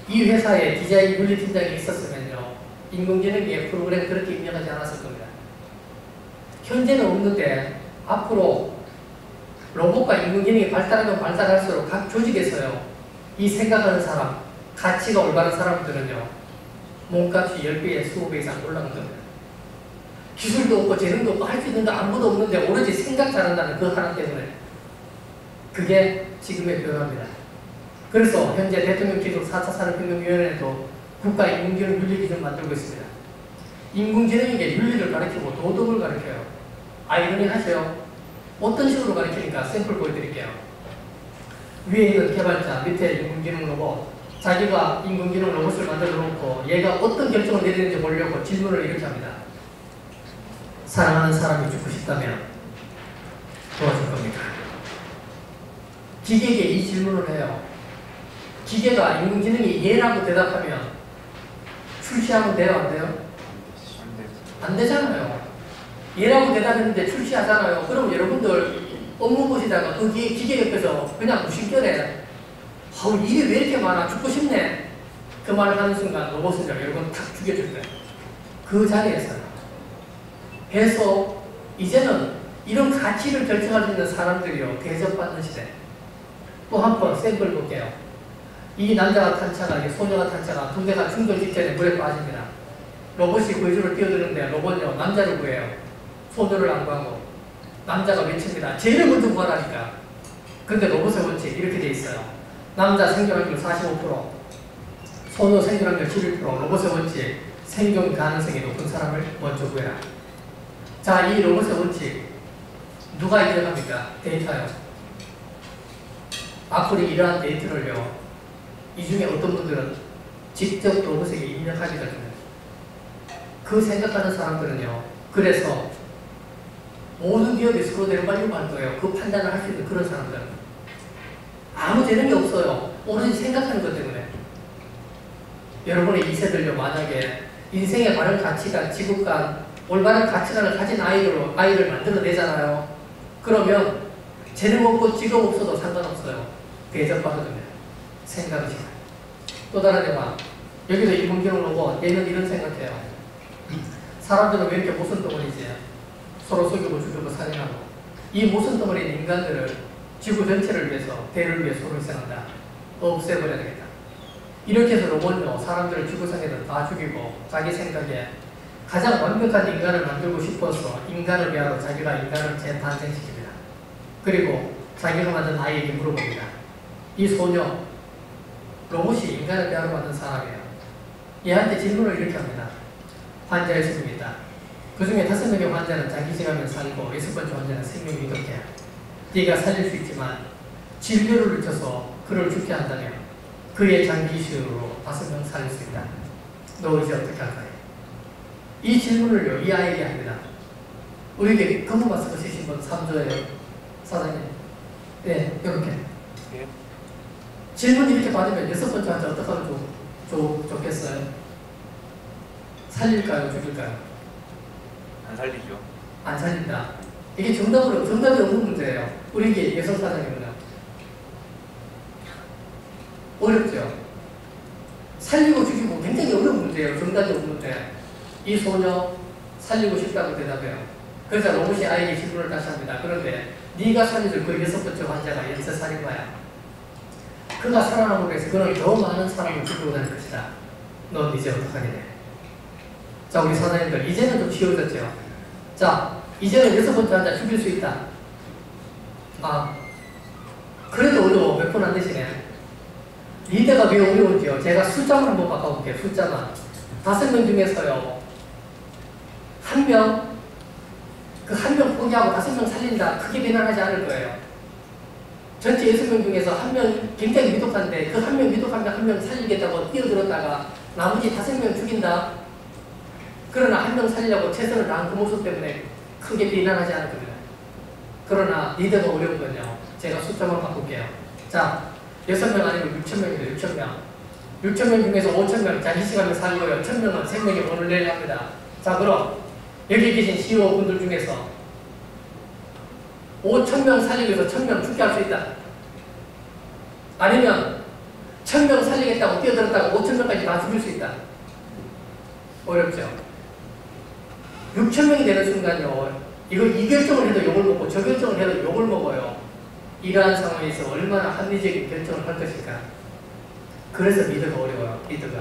이 회사에 디자인 윤리 팀장이 있었으면요 인공지능의 프로그램 그렇게 입력하지 않았을 겁니다. 현재는 없는데 앞으로 로봇과 인공지능이 발달하면 발달할수록 각 조직에서요 이 생각하는 사람, 가치가 올바른 사람들은요 몸값이 10배, 20배 이상 올라간 겁니다. 기술도 없고 재능도 없고 할 수 있는데 아무도 없는데 오로지 생각 잘한다는 그 하나 때문에 그게 지금의 변화입니다. 그래서 현재 대통령 기준 4차 산업혁명위원회도 국가 인공지능 윤리 기준 만들고 있습니다. 인공지능에게 윤리를 가르치고 도덕을 가르쳐요. 아이러니하죠? 어떤 식으로 가르치니까 샘플 보여드릴게요. 위에 있는 개발자, 밑에 인공지능 로봇. 자기가 인공지능 로봇을 만들어 놓고 얘가 어떤 결정을 내리는지 보려고 질문을 이렇게 합니다. 사랑하는 사람이 죽고 싶다면 도와줄 겁니까? 기계에게 이 질문을 해요. 기계가 인공지능이 예라고 대답하면 출시하면 돼요? 안 돼요? 안 되잖아요. 예라고 대답했는데 출시하잖아요. 그럼 여러분들 업무 보시다가 그 기계 옆에서 그냥 무심결에 일이 왜 이렇게 많아? 죽고 싶네. 그 말을 하는 순간 로봇을 여러분 탁 죽여줄 거예요. 그 자리에서. 해서 이제는 이런 가치를 결정할 수 있는 사람들이요 대접받는 시대. 또 한 번 샘플 볼게요. 이 남자가 탄 차가, 소녀가 탄 차가 두 대가 충돌 직전에 물에 빠집니다. 로봇이 구해주러 뛰어드는데 로봇은요 남자를 구해요. 소녀를 안 구하고. 남자가 외칩니다. 제일 먼저 구하라니까. 근데 로봇의 원칙 이렇게 돼 있어요. 남자 생존확률 45%, 소녀 생존확률 11%, 로봇의 원칙 생존 가능성이 높은 사람을 먼저 구해라. 자, 이 로봇의 원칙 누가 인정합니까? 데이터요. 앞으로 이러한 데이터를요, 이 중에 어떤 분들은 직접 로봇에게 입력하기가 됩니다. 그 생각하는 사람들은요, 그래서 모든 기업이 서로대로 빨리고 할 거예요. 그 판단을 할 수 있는 그런 사람들. 아무 재능이 없어요. 오로지 생각하는 것 때문에. 여러분의 2세들요, 만약에 인생의 바른 가치관, 지구관, 올바른 가치관을 가진 아이를 만들어내잖아요. 그러면 재능 없고 직업 없어도 상관없어요. 대접받거든요. 생각이 시간. 또 다른 영화. 여기서 이문경을 보고 얘는 이런 생각해요. 사람들은 왜 이렇게 모순덩어리지? 서로 속이고 죽이고 살인하고. 이 모순덩어리인 인간들을 지구 전체를 위해서, 대를 위해 서로 희생한다. 없애버려야 되겠다. 이렇게 해서 로봇도 사람들을 지구상에서 다 죽이고 자기 생각에 가장 완벽한 인간을 만들고 싶어서 인간을 위하여 자기가 인간을 재탄생시킵니다. 그리고 자기가 만든 아이에게 물어봅니다. 이 소녀, 로봇이 인간을 위하여 만든 사람이에요. 얘한테 질문을 이렇게 합니다. 환자의 수명이 있다. 그 중에 5명의 환자는 자기 지가면 살고 6번째 환자는 생명이 위독해. 네가 살릴 수 있지만 진료를 늦춰서 그를 죽게 한다면 그의 장기 이식으로 5명 살릴 수 있다. 너 이제 어떻게 할 거야? 이 질문을요, 이 아이에게 합니다. 우리에게 검은 마스크 쓰신 분 3조예요. 사장님. 네, 이렇게. 예. 질문 이렇게 받으면 6번째 환자 어떻게 하면 좋겠어요? 살릴까요? 죽일까요? 안 살리죠. 안 살린다. 이게 정답이 없는 문제예요. 우리에게 예선사장님은. 어렵죠? 살리고 죽이고 굉장히 어려운 문제예요. 정답이 없는데. 이 소녀 살리고 싶다고 대답해요. 그래서 로봇이 아이에게 질문을 다시 합니다. 그런데 네가 살려줄 그 6번째 환자가 연쇄살인마야. 그가 살아남고 그래서 그는 더 많은 사람을 죽이고 다닐 것이다. 넌 이제 어떡하게 돼? 자, 우리 사장님들 이제는 좀 쉬워졌죠? 자, 이제는 6번째 환자 죽일 수 있다. 아, 그래도 어려워. 몇 분 안 되시네. 리더가 왜 어려운지요? 제가 숫자만 한번 바꿔볼게요. 숫자만. 5명 중에서요, 한 명, 그 한 명 포기하고 5명 살린다. 크게 비난하지 않을 거예요. 전체 6명 중에서 한 명 굉장히 위독한데 그 한 명 위독하면 한 명 살리겠다고 뛰어들었다가 나머지 5명 죽인다. 그러나 한 명 살리려고 최선을 다한 그 모습 때문에 크게 비난하지 않을 겁니다. 그러나 리더가 어려운 건요, 제가 숫자만 바꿀게요. 자, 6명 아니면 6,000명입니다. 6,000명. 6,000명 중에서 5,000명 자기 시간을 살고요. 1,000명은 생명이 오늘 내일 합니다. 자, 그럼 여기 계신 CEO 분들 중에서 5,000명 살리기 위해서 1,000명 죽게 할 수 있다. 아니면 1,000명 살리겠다고 뛰어들었다가 5,000명까지 다 죽일 수 있다. 어렵죠? 6,000명이 되는 순간요, 이거 이 결정을 해도 욕을 먹고 저 결정을 해도 욕을 먹어요. 이러한 상황에서 얼마나 합리적인 결정을 할 것인가. 그래서 리더가 어려워요. 리더가.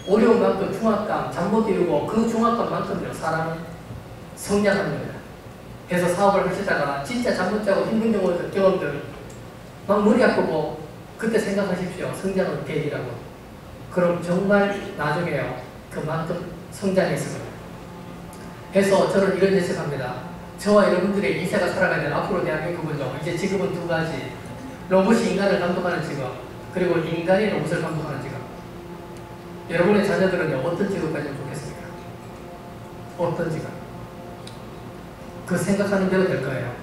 어려운 만큼 중압감, 잠 못 이루고 그 중압감만큼요, 사람은 성장하는 겁니다. 그래서 사업을 하시다가 진짜 잠 못 자고 힘든 경험들 막 머리 아프고 그때 생각하십시오. 성장은 계기라고. 그럼 정말 나중에요, 그만큼 성장했습니다. 그래서 저는 이런 예측합니다. 저와 여러분들의 2세가 살아가는 앞으로 대한민국은요, 이제 직업은 2가지. 로봇이 인간을 감독하는 직업, 그리고 인간이 로봇을 감독하는 직업. 여러분의 자녀들은요, 어떤 직업 가지면 좋겠습니까? 어떤 직업? 그 생각하는 대로 될 거예요.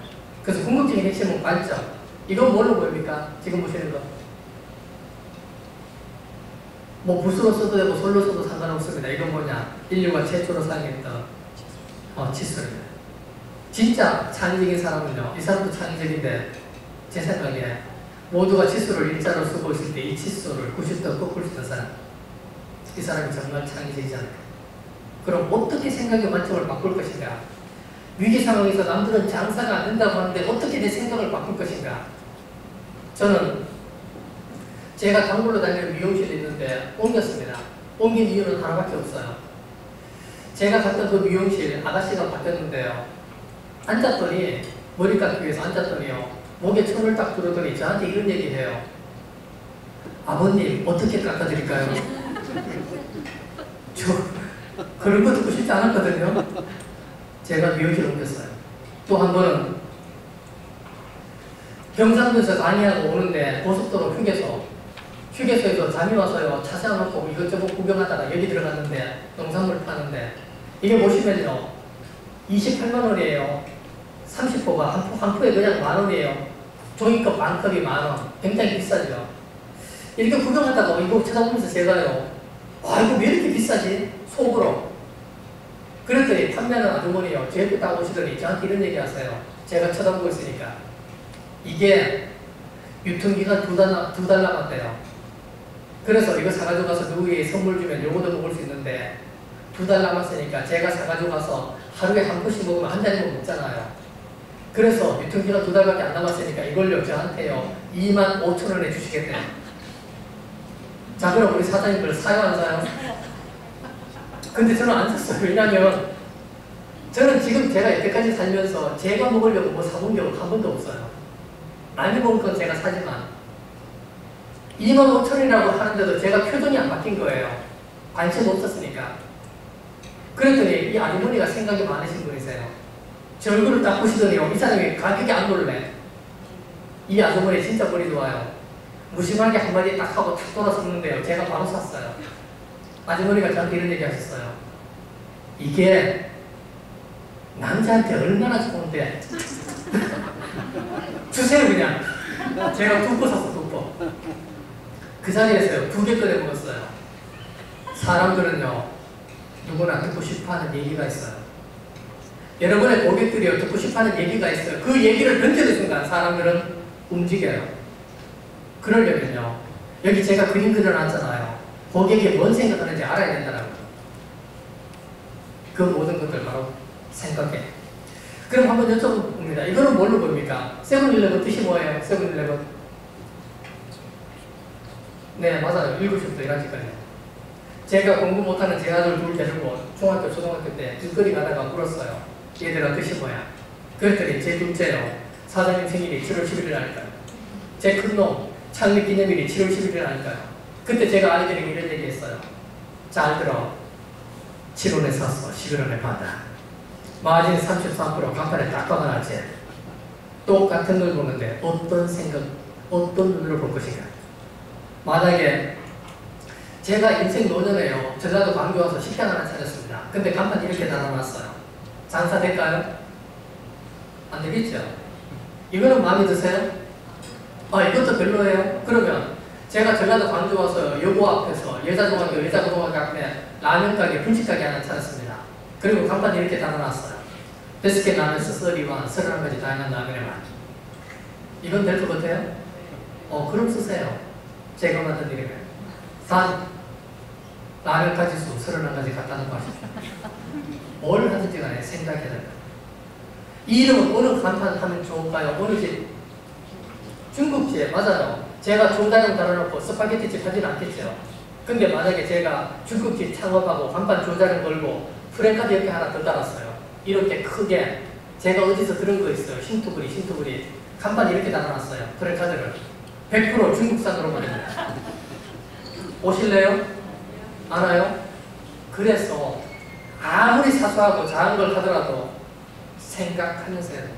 그래서 궁극적인 핵심은 발전. 이건 뭘로 보입니까? 지금 보시는 거. 뭐 붓으로 써도 되고 솔로 써도 상관없습니다. 이건 뭐냐? 인류가 최초로 사용했던 칫솔입니다. 진짜 창의적인 사람은요, 이 사람도 창의적인데 제 생각에 모두가 칫솔을 일자로 쓰고 있을 때 이 칫솔을 90도 꺾을 수 있는 사람, 이 사람이 정말 창의적이지 않을까. 그럼 어떻게 생각의 관점을 바꿀 것인가? 위기 상황에서 남들은 장사가 안 된다고 하는데 어떻게 내 생각을 바꿀 것인가? 저는 제가 단골로 다니는 미용실이 있는데 옮겼습니다. 옮긴 이유는 하나밖에 없어요. 제가 갔던 그 미용실 아가씨가 바뀌었는데요, 앉았더니 머리 깎기 위해서 앉았더니요. 목에 손을 딱 들었더니 저한테 이런 얘기해요. 아버님 어떻게 깎아드릴까요? 저 그런 거 듣고 싶지 않았거든요. 제가 미용실 옮겼어요. 또 한 번은 경상도에서 강의하고 오는데 고속도로 휴게소에서 잠이 와서요. 차 세워놓고 이것저것 구경하다가 여기 들어갔는데 농산물 파는데 이게 보시면요. 28만 원이에요. 30포가 한 포에 그냥 만 원이에요. 종이컵 반컵이 만 원. 굉장히 비싸죠. 이렇게 구경하다가 이거 찾아보면서 제가요. 와 이거 왜 이렇게 비싸지? 속으로. 그랬더니 판매하는 아주머니요. 제 옆에 딱 오시더니 저한테 이런 얘기 하세요. 제가 쳐다보고 있으니까. 이게 유통기간 두 달 남았대요. 그래서 이거 사가지고 가서 누구에게 선물 주면 요거도 먹을 수 있는데 2달 남았으니까 제가 사가지고 가서 하루에 한 번씩 먹으면 한 잔이면 먹잖아요. 그래서 유통기간 2달밖에 안 남았으니까 이걸요 저한테요 25,000원에 주시겠대요. 자 그럼 우리 사장님들 사요 안 사요? 근데 저는 안 샀어요. 왜냐면 저는 지금 제가 여태까지 살면서 제가 먹으려고 뭐 사본 게 한 번도 없어요. 많이 먹은 건 제가 사지만 25,000원이라고 하는데도 제가 표정이 안 바뀐 거예요. 관심 없었으니까. 그랬더니 이 아주머니가 생각이 많으신 분이세요. 제 얼굴을 딱 보시더니요. 이 사람이 가격이 안 놀래. 이 아주머니 진짜 머리 좋아요. 무심하게 한마디 딱 하고 탁 돌아섰는데요. 제가 바로 샀어요. 아주머니가 저한테 이런 얘기 하셨어요. 이게 남자한테 얼마나 좋은데 주세요 그냥. 제가 2포 샀어 2포. 그 자리에서요 2개 꺼내 먹었어요. 사람들은요 누구나 듣고 싶어하는 얘기가 있어요. 여러분의 고객들이요 듣고 싶어하는 얘기가 있어요. 그 얘기를 던지는 순간 사람들은 움직여요. 그러려면요 여기 제가 그림 그려놨잖아요. 고객이 뭔 생각하는지 알아야 된다는 거예요. 그 모든 것들 바로 생각해. 그럼 한번 여쭤봅니다. 이거는 뭘로 보입니까? 세븐일레븐 뜻이 뭐예요? 세븐일레븐? 네 맞아요. 7시부터 11시까지. 제가 공부 못하는 제 아들 둘 데리고 중학교 초등학교 때 길거리 가다가 물었어요. 얘들아 뜻이 뭐야? 그랬더니 제 둘째요. 사장님 생일이 7월 11일 아닐까요? 제 큰놈 창립 기념일이 7월 11일 아닐까요? 그때 제가 아이들에게 이런 얘기 했어요. 잘 들어. 7월에 샀어. 11월에 받아. 마진 33% 간판에 딱 박아놨지. 똑같은 걸 보는데 어떤 생각, 어떤 눈으로 볼 것인가. 만약에 제가 인생 노년에요. 전라도 광주 와서 식당 하나 차렸습니다. 근데 간판 이렇게 달아놨어요. 장사 될까요? 안 되겠죠? 이거는 마음에 드세요? 아 이것도 별로예요? 그러면 제가 전라도 광주 와서 여고 앞에서 여자중학교, 여자고등학교 앞에 라면 가게, 분식가게 하나 차렸습니다. 그리고 간판 이렇게 달아놨어요. 베스킨 라면스 31, 31가지 다양한 라면의 맛. 이건 될 것 같아요? 그럼 쓰세요. 제가 만든 이름에. 단, 라면 가지수 31가지 갖다 놓고 하십시오. 뭘 하든지 간에 생각해야 됩니다. 이 이름은 어느 간판 하면 좋을까요? 어느 집? 중국집, 맞아요. 제가 조다령 달아놓고 스파게티집 하진 않겠죠. 근데 만약에 제가 중국집 창업하고 간판 조다령 걸고 프랜카드 옆에 하나 더 달았어요. 이렇게 크게. 제가 어디서 들은 거 있어요. 신토부리. 간판 이렇게 달아놨어요. 프랜카드를. 100% 중국산으로만 해요. 오실래요? 알아요? 그래서 아무리 사소하고 작은 걸 하더라도 생각하면서 해야 돼요.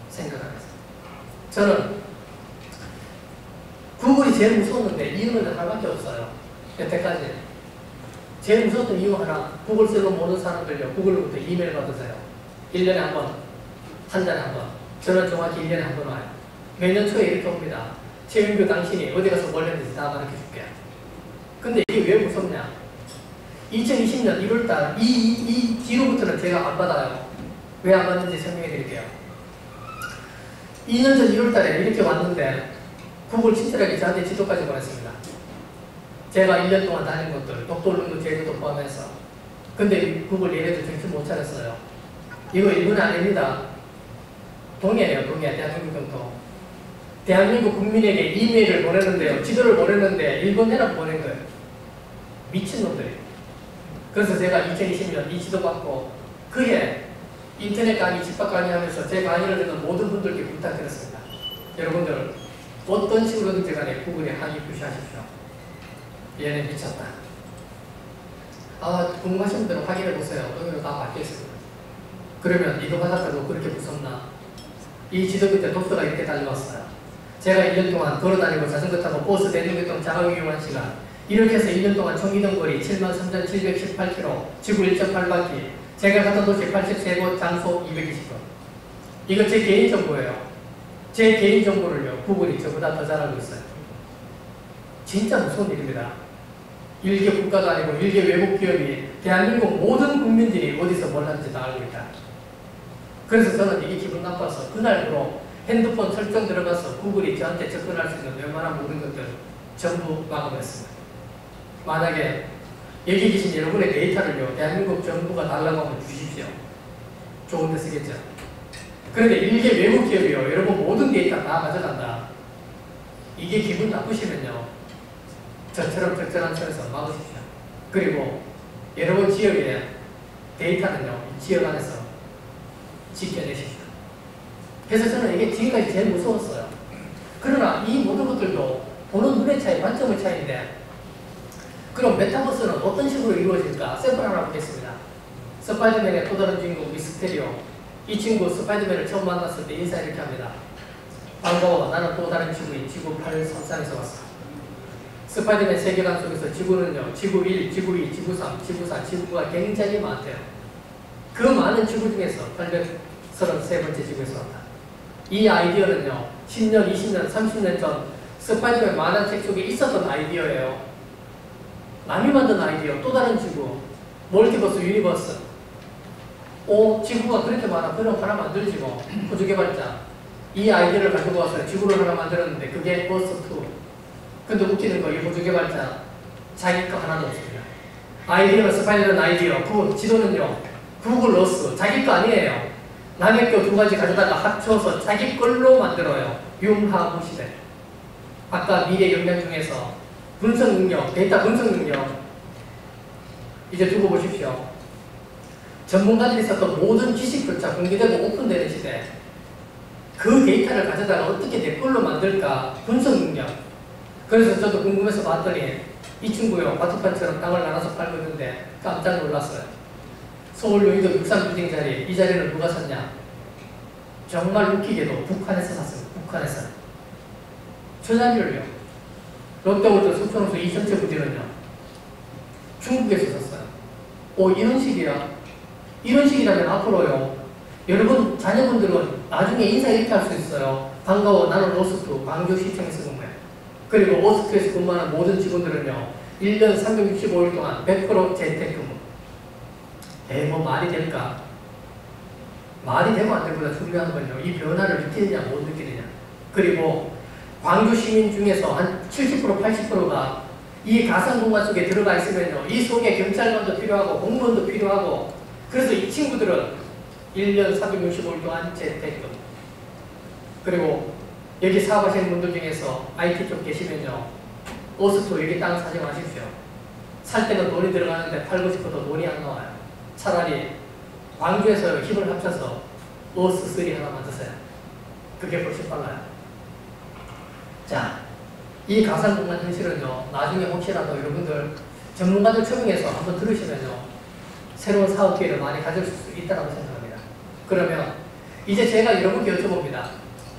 생각하면서. 저는 구글이 제일 무서웠는데 이유는 하나밖에 없어요. 여태까지. 제일 무서웠던 이유 하나. 구글 쓰고 모든 사람들요. 구글로부터 이메일 받으세요. 1년에 한 번. 한 달에 한 번. 저는 정확히 1년에 한 번 와요. 매년 초에 이렇게 옵니다. 최윤규 당신이 어디 가서 뭘 했는지 다 가르쳐 줄게. 근데 이게 왜 무섭냐? 2020년 1월달 이 뒤로부터는 제가 안 받아요. 왜 안 받는지 설명해 드릴게요. 2년 전 1월달에 이렇게 왔는데 구글 친절하게 저한테 지도까지 보냈습니다. 제가 1년 동안 다닌 것들, 독도론도 제주도 포함해서. 근데 구글 얘네들 정신 못 차렸어요. 이거 일본이 아닙니다. 동해예요, 동해. 대한민국 정도. 대한민국 국민에게 이메일을 보내는데요. 지도를 보내는데 일본 해라고 보낸 거예요. 미친놈들이. 그래서 제가 2020년 이 지도 받고 그해 인터넷 강의, 집합 강의하면서 제 강의를 듣는 모든 분들께 부탁드렸습니다. 여러분들 어떤 식으로든지 간에 구글에 항의 표시하십시오. 얘네 미쳤다. 궁금하신 분들은 확인해보세요. 여기로 다 바뀌었습니다. 그러면 이거 받았다고 그렇게 무섭나? 이 지도 밑에 독서가 이렇게 달려왔어요. 제가 1년 동안 걸어다니고 자전거 타고 버스 대중교통 자가 이용한 시간, 이렇게 해서 1년 동안 총 이동 거리 73,718km, 지구 1.8바퀴, 제가 갔던 도시 83곳, 장소 220곳. 이거 제 개인정보예요. 제 개인정보를요, 구글이 저보다 더 잘 알고 있어요. 진짜 무서운 일입니다. 일개 국가도 아니고 일개 외국 기업이 대한민국 모든 국민들이 어디서 뭘 하는지 다 알고 있다. 그래서 저는 이게 기분 나빠서 그날부로 핸드폰 설정 들어가서 구글이 저한테 접근할 수 있는 웬만한 모든 것들 전부 막아버렸습니다. 만약에 여기 계신 여러분의 데이터를요, 대한민국 정부가 달라고 하면 주십시오. 좋은 데 쓰겠죠. 그런데 일개 외국 기업이요, 여러분 모든 데이터 다 가져간다. 이게 기분 나쁘시면요, 저처럼 적절한 선에서 막으십시오. 그리고 여러분 지역의 데이터는요, 이 지역 안에서 지켜내십시오. 그래서 저는 이게 지금까지 제일 무서웠어요. 그러나 이 모든 것들도 보는 눈의 차이, 관점의 차이인데, 그럼 메타버스는 어떤 식으로 이루어질까? 샘플 하나 보겠습니다. 스파이더맨의 또 다른 주인공 미스테리오. 이 친구 스파이더맨을 처음 만났을 때 인사 이렇게 합니다. 반가워, 나는 또 다른 지구인 지구 833에서 왔어. 스파이더맨 세계관 속에서 지구는요, 지구 1, 지구 2, 지구 3, 지구 4, 지구가 굉장히 많대요. 그 많은 지구 중에서 833번째 지구에서 왔다. 이 아이디어는요, 10년, 20년, 30년 전 스파이더맨 만화책 속에 있었던 아이디어예요. 남이 만든 아이디어, 또 다른 지구, 멀티버스, 유니버스. 지구가 그렇게 많아. 그럼 하나 만들지 뭐. 호주개발자. 이 아이디어를 가지고 와서 지구를 하나 만들었는데 그게 버스2. 근데 웃기는 거, 이 호주개발자 자기 거 하나도 없습니다. 아이디어는 스파이더맨 아이디어, 그 지도는요, 구글 어스, 자기 거 아니에요. 남의 거 두 가지 가져다가 합쳐서 자기 걸로 만들어요. 융하무시대. 아까 미래 역량 중에서 분석 능력, 데이터 분석 능력. 이제 두고 보십시오. 전문가들이 썼던 모든 지식조차 공개되고 오픈되는 시대. 그 데이터를 가져다가 어떻게 내 걸로 만들까? 분석 능력. 그래서 저도 궁금해서 봤더니 이 친구요, 바둑판처럼 땅을 나눠서 팔고 있는데 깜짝 놀랐어요. 서울 여의도 63빌딩 자리, 이 자리는 누가 샀냐? 정말 웃기게도 북한에서 샀습니다. 북한에서. 저 자리를요, 롯데월드 수천호수 이 전체 부지는요, 중국에서 샀어요. 이런 식이야. 이런 식이라면 앞으로요, 여러분 자녀분들은 나중에 인사 이렇게 할 수 있어요. 반가워, 나는 오스트 광주시청에서 근무해. 그리고 오스트에서 근무하는 모든 직원들은요, 1년 365일 동안 100% 재택근무. 뭐 말이 될까? 말이 되고 안 되고보다 중요한 건요, 이 변화를 느끼느냐 못 느끼느냐. 그리고 광주 시민 중에서 한 70% 80%가 이 가상공간 속에 들어가 있으면요, 이 속에 경찰관도 필요하고 공무원도 필요하고, 그래서 이 친구들은 1년 365일 동안 재택근무. 그리고 여기 사업하시는 분들 중에서 IT 쪽 계시면요, 오스트 여기 땅 사지 마십시오. 살 때는 돈이 들어가는데 팔고 싶어도 돈이 안 나와요. 차라리 광주에서 힘을 합쳐서 오스3 하나 만드세요. 그게 훨씬 빨라요. 자, 이 가상공간 현실은요, 나중에 혹시라도 여러분들 전문가들 초빙해서 한번 들으시면요, 새로운 사업 기회를 많이 가질 수 있다고 생각합니다. 그러면 이제 제가 여러분께 여쭤봅니다.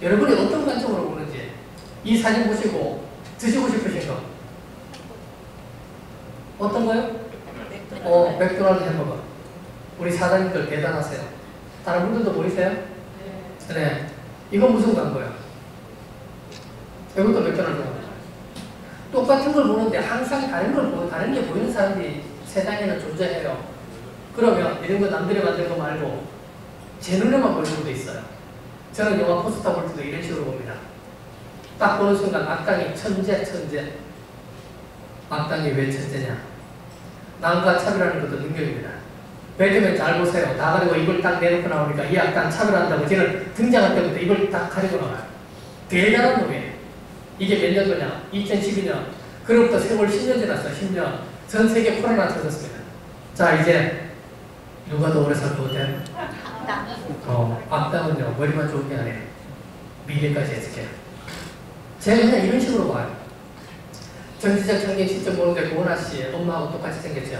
여러분이 어떤 관점으로 보는지, 이 사진 보시고 드시고 싶으신 거 어떤 거요? 맥도날드 햄버거. 우리 사장님들 대단하세요. 다른 분들도 보이세요? 네. 이건 무슨 광고예요? 이것도 맥도날드 광고. 똑같은 걸 보는데 항상 다른 걸 보고 다른 게 보이는 사람들이 세상에는 존재해요. 그러면 이런 거 남들이 만든 거 말고 제 눈에만 보이는 것도 있어요. 저는 영화 포스터 볼 때도 이런 식으로 봅니다. 딱 보는 순간 악당이 천재. 악당이 왜 천재냐? 남과 차별하는 것도 능력입니다. 배트맨 잘 보세요. 다 가리고 이걸 딱 내놓고 나오니까 이 악당 차별한다고 쟤는 등장할 때부터 이걸 딱 가리고 나와요. 대단한 놈이에요. 이게 몇 년도냐? 2012년. 그로부터 세월 10년 지났어요. 10년. 전 세계 코로나 터졌습니다. 자, 이제 누가 더 오래 살 것 같아요? 악당은요, 머리만 좋은 게 아니에요. 미래까지 예측해요. 제가 그냥 이런 식으로 봐요. 정치적 청년 시점 보는데 고은아 씨 엄마하고 똑같이 생겼죠.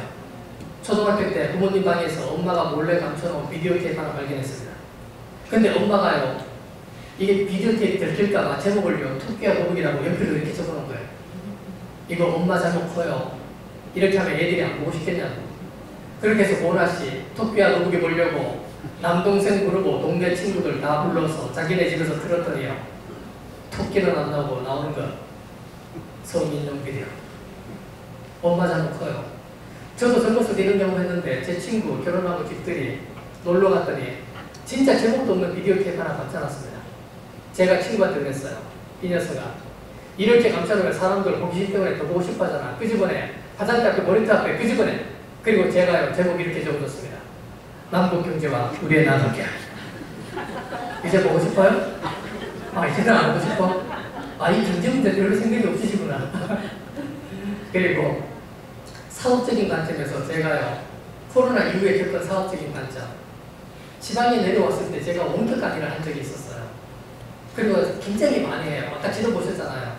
초등학교 때 부모님 방에서 엄마가 몰래 감춰놓은 비디오 테이프 하나 발견했습니다. 근데 엄마가요, 이게 비디오 테이프 들킬까봐 제목을요, 토끼와 거북이라고 연필로 이렇게 적어놓은 거예요. 이거 엄마 잘못 커요. 이렇게 하면 애들이 안 보고 싶겠냐고. 그렇게 해서 고은아 씨 토끼와 거북이 보려고 남동생 부르고 동네 친구들 다 불러서 자기네 집에서 틀었더니요, 토끼는 안 나오고 나오는 거 성인용 비디오. 엄마 잘못 커요. 저도 젊었을 때 이런 경험 했는데 제 친구 결혼하고 집들이 놀러 갔더니 진짜 제목도 없는 비디오 테이프 하나 감춰놨습니다. 제가 친구한테 그랬어요. 이 녀석아, 이렇게 감춰놓으면 사람들 호기심 때문에 더 보고 싶어 하잖아. 끄집어내. 화장대 앞에 모니터 앞에 끄집어내. 그리고 제가요, 제목 이렇게 적어줬습니다. 남북경제와 우리의 나누기. 이제 보고 싶어요? 이제는 안 보고 싶어? 이 경제 문제 별로 생각이 없으시구나. 그리고 사업적인 관점에서 제가요, 코로나 이후에 겪은 사업적인 관점. 지방에 내려왔을 때 제가 원격 강의를 한 적이 있었어요. 그리고 굉장히 많이 해요. 아까 지도 보셨잖아요.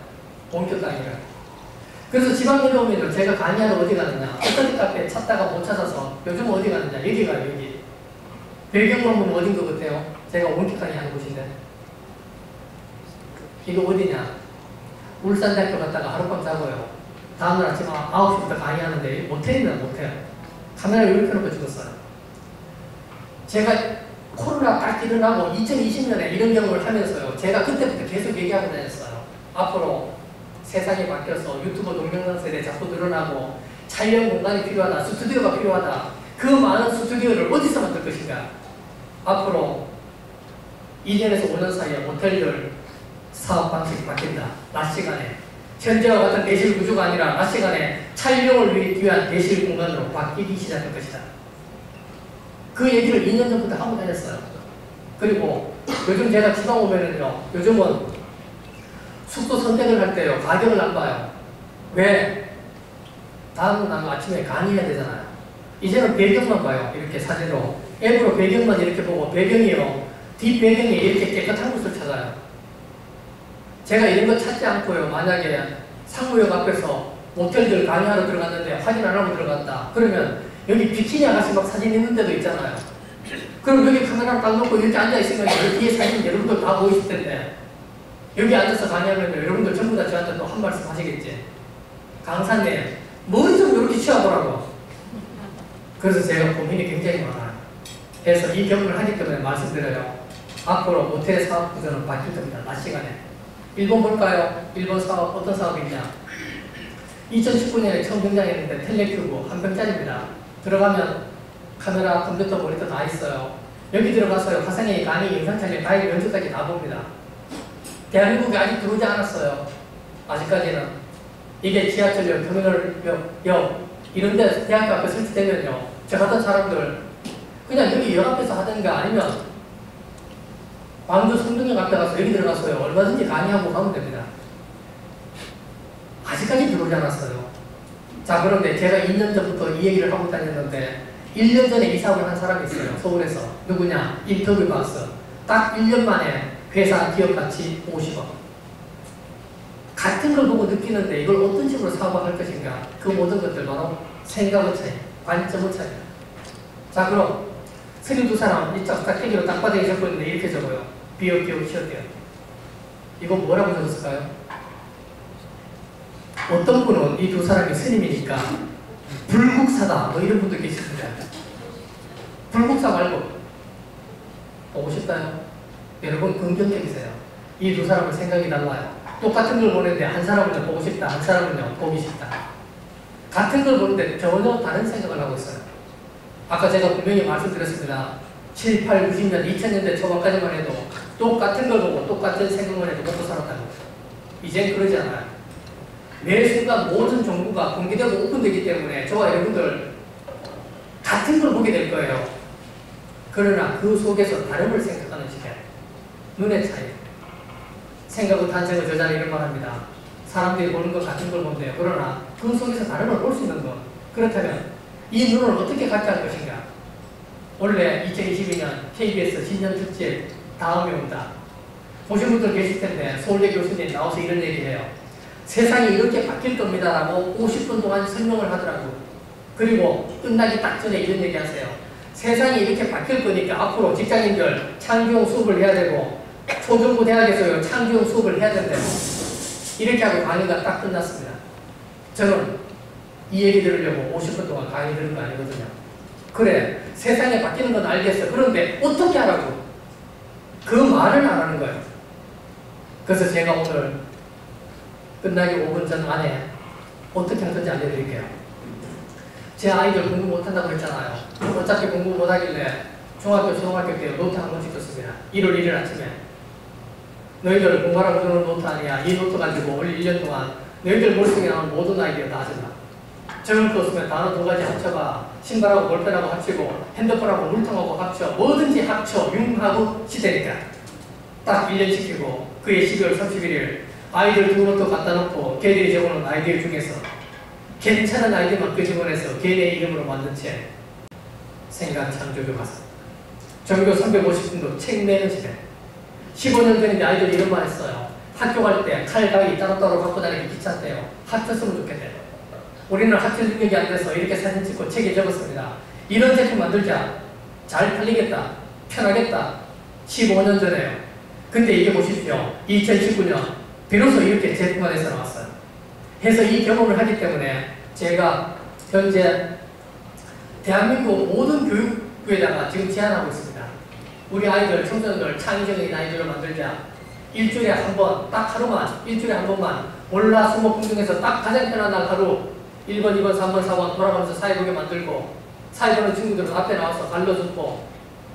원격 강의를. 그래서 지방 내려오면 제가 강의하러 어디 가느냐, 스터디 카페 찾다가 못 찾아서 요즘 어디 가느냐, 여기 가요, 여기. 배경만 보면 어딘 것 같아요? 제가 원격 강의 하는 곳인데. 이거 어디냐? 울산대학교 갔다가 하룻밤 자고요. 다음날 아침 9시부터 강의하는데 모텔입니다, 모텔. 카메라를 이렇게 놓고 찍었어요. 제가 코로나 딱 일어나고 2020년에 이런 경험을 하면서요, 제가 그때부터 계속 얘기하고 다녔어요. 앞으로 세상이 바뀌어서 유튜버 동영상 세대 자꾸 늘어나고 촬영 공간이 필요하다, 스튜디오가 필요하다. 그 많은 스튜디오를 어디서 만들 것인가? 앞으로 2년에서 5년 사이에 모텔들 사업 방식이 바뀐다. 낮 시간에. 현재와 같은 내실 구조가 아니라 낮 시간에 촬영을 위한 내실 공간으로 바뀌기 시작할 것이다. 그 얘기를 2년 전부터 하고 다녔어요. 그리고 요즘 제가 지방 오면은요, 요즘은 숙소 선택을 할 때요, 가격을 안 봐요. 왜? 다음날 아침에 강의해야 되잖아요. 이제는 배경만 봐요. 이렇게 사진으로. 앱으로 배경만 이렇게 보고, 배경이요, 뒷배경에 이렇게 깨끗한 곳을 찾아요. 제가 이런 거 찾지 않고요, 만약에 상무역 앞에서 모텔들 강의하러 들어갔는데 확인 안 하고 들어갔다. 그러면 여기 비키니 아가씨 막 사진 있는 데도 있잖아요. 그럼 여기 카메라를 딱 놓고 이렇게 앉아있으면 여기 뒤에 사진 여러분들 다 보이실 텐데, 여기 앉아서 강의하면 여러분들 전부 다 저한테 또 한 말씀 하시겠지. 강사님, 머리 좀 이렇게 치워보라고. 그래서 제가 고민이 굉장히 많아요. 그래서 이 경험을 하기 때문에 말씀드려요. 앞으로 모텔의 사업 구조는 바뀔 겁니다. 낮 시간에. 일본 볼까요? 일본 사업 어떤 사업이 있냐? 2019년에 처음 등장했는데 텔레큐브 한 병짜리입니다. 들어가면 카메라, 컴퓨터, 모니터 다 있어요. 여기 들어가서요, 화상회의, 강의, 영상 촬영, 가입, 연주까지 다 봅니다. 대한민국에 아직 들어오지 않았어요. 아직까지는. 이게 지하철역, 터미널역 이런 데 대학교 앞에 설치되면요, 저 같은 사람들 그냥 여기 역 앞에서 하든가 아니면 광주 성동역 앞에 가서 여기 들어가서요, 얼마든지 강의하고 가면 됩니다. 아직까지 들어오지 않았어요. 자, 그런데 제가 2년 전부터 이 얘기를 하고 다녔는데 1년 전에 이사를 한 사람이 있어요. 서울에서. 누구냐? 인터뷰 봤어. 딱 1년 만에 회사 기업 가치 50억. 같은 걸 보고 느끼는데 이걸 어떤 식으로 사업할 것인가? 그 모든 것들 바로 생각의 차이, 관점의 차이. 자, 그럼 32사람 이 짝짝대기로 땅바닥에 적고 있는데 이렇게 적어요. 비어, 기어, 시어대요. 이건 뭐라고 적었을까요? 어떤 분은 이 두 사람이 스님이니까 불국사다 뭐 이런 분도 계십니다. 불국사 말고 보고 싶다요? 여러분 긍정적이세요. 이 두 사람은 생각이 달라요. 똑같은 걸 보는데 한 사람은 보고 싶다, 한 사람은 보기 싶다. 같은 걸 보는데 전혀 다른 생각을 하고 있어요. 아까 제가 분명히 말씀드렸습니다. 7, 8, 90년, 2000년대 초반까지만 해도 똑같은 걸 보고 똑같은 생각만 해도 먹고 살았다는 거죠. 이젠 그러지 않아요. 매 순간 모든 정보가 공개되고 오픈되기 때문에 저와 여러분들 같은 걸 보게 될 거예요. 그러나 그 속에서 다름을 생각하는 시간, 눈의 차이, 생각의 탄생의 저자는 이런 말 합니다. 사람들이 보는 것 같은 걸 본대요. 그러나 그 속에서 다름을 볼 수 있는 것. 그렇다면 이 눈을 어떻게 갖게 할 것인가? 원래 2022년 KBS 신년특집 다음에 온다. 보신 분들 계실 텐데 서울대 교수님 나와서 이런 얘기해요. 세상이 이렇게 바뀔 겁니다라고 50분 동안 설명을 하더라고. 그리고 끝나기 딱 전에 이런 얘기 하세요. 세상이 이렇게 바뀔 거니까 앞으로 직장인들 창조형 수업을 해야 되고 초중고 대학에서 창조형 수업을 해야 된대요. 이렇게 하고 강의가 딱 끝났습니다. 저는 이 얘기 들으려고 50분 동안 강의 들은 거 아니거든요. 그래, 세상이 바뀌는 건 알겠어. 그런데 어떻게 하라고? 그 말을 안 하는 거예요. 그래서 제가 오늘 끝나기 5분 전 안에 어떻게 하든지 알려드릴게요. 제 아이들 공부 못한다고 했잖아요. 어차피 공부 못하길래 중학교, 초등학교 때 노트 한 번씩 줬습니다. 1월 1일 아침에. 너희들 공부하라고 주는 노트 아니야. 이 노트 가지고 올 1년 동안 너희들 머릿속에 나오는 모든 아이디어 다 하신다. 저는 그거 쓰면 단어 2가지 합쳐봐. 신발하고 볼펜하고 합치고 핸드폰하고 물통하고 합쳐. 뭐든지 합쳐. 융하고 시대니까. 딱 1년 시키고 그해 12월 31일 아이들 두 노트 갖다 놓고 걔들이 적어놓은 아이디어 중에서 괜찮은 아이디어만 끄집어내서 걔네 이름으로 만든 책 생각 창조교과서. 전교 350분도 책 내는 시대. 15년 전인데 아이들이 이런 말 했어요. 학교 갈 때 칼, 가위 따로따로 갖고 다니기 귀찮대요. 합쳤으면 좋겠대요. 우리는 합칠 능력이 안 돼서 이렇게 사진 찍고 책에 적었습니다. 이런 제품 만들자. 잘 팔리겠다. 편하겠다. 15년 전에요. 근데 이게 보십시오. 2019년 비로소 이렇게 제품화돼서 나왔어요. 해서 이 경험을 하기 때문에 제가 현재 대한민국 모든 교육부에다가 지금 제안하고 있습니다. 우리 아이들, 청소년들 창의적인 아이들을 만들자. 일주일에 한 번, 딱 하루만, 일주일에 한 번만 몰라 수목 공중에서 딱 가장 편한 날 하루 1번, 2번, 3번, 4번 돌아가면서 사회 보게 만들고 사회 보는 친구들은 앞에 나와서 갈라줬고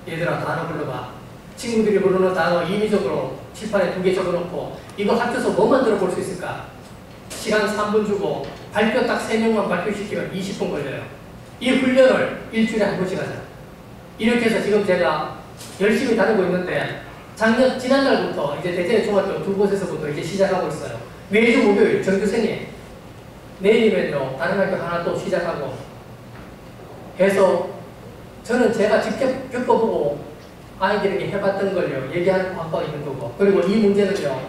얘들아 단어 불러봐. 친구들이 부르는 단어 임의적으로 칠판에 2개 적어놓고 이거 합쳐서 뭐 만들어 볼 수 있을까? 시간 3분 주고 발표 딱 3명만 발표시키면 20분 걸려요. 이 훈련을 일주일에 한 번씩 하자. 이렇게 해서 지금 제가 열심히 다니고 있는데 지난달부터 이제 대전의 중학교 2곳에서부터 이제 시작하고 있어요. 매주 목요일 전교생이 내일이면요 다른 학교 하나 또 시작하고 해서 저는 제가 직접 겪어보고 아이들에게 해봤던 걸요 얘기하는 바가 있는 거고, 그리고 이 문제는요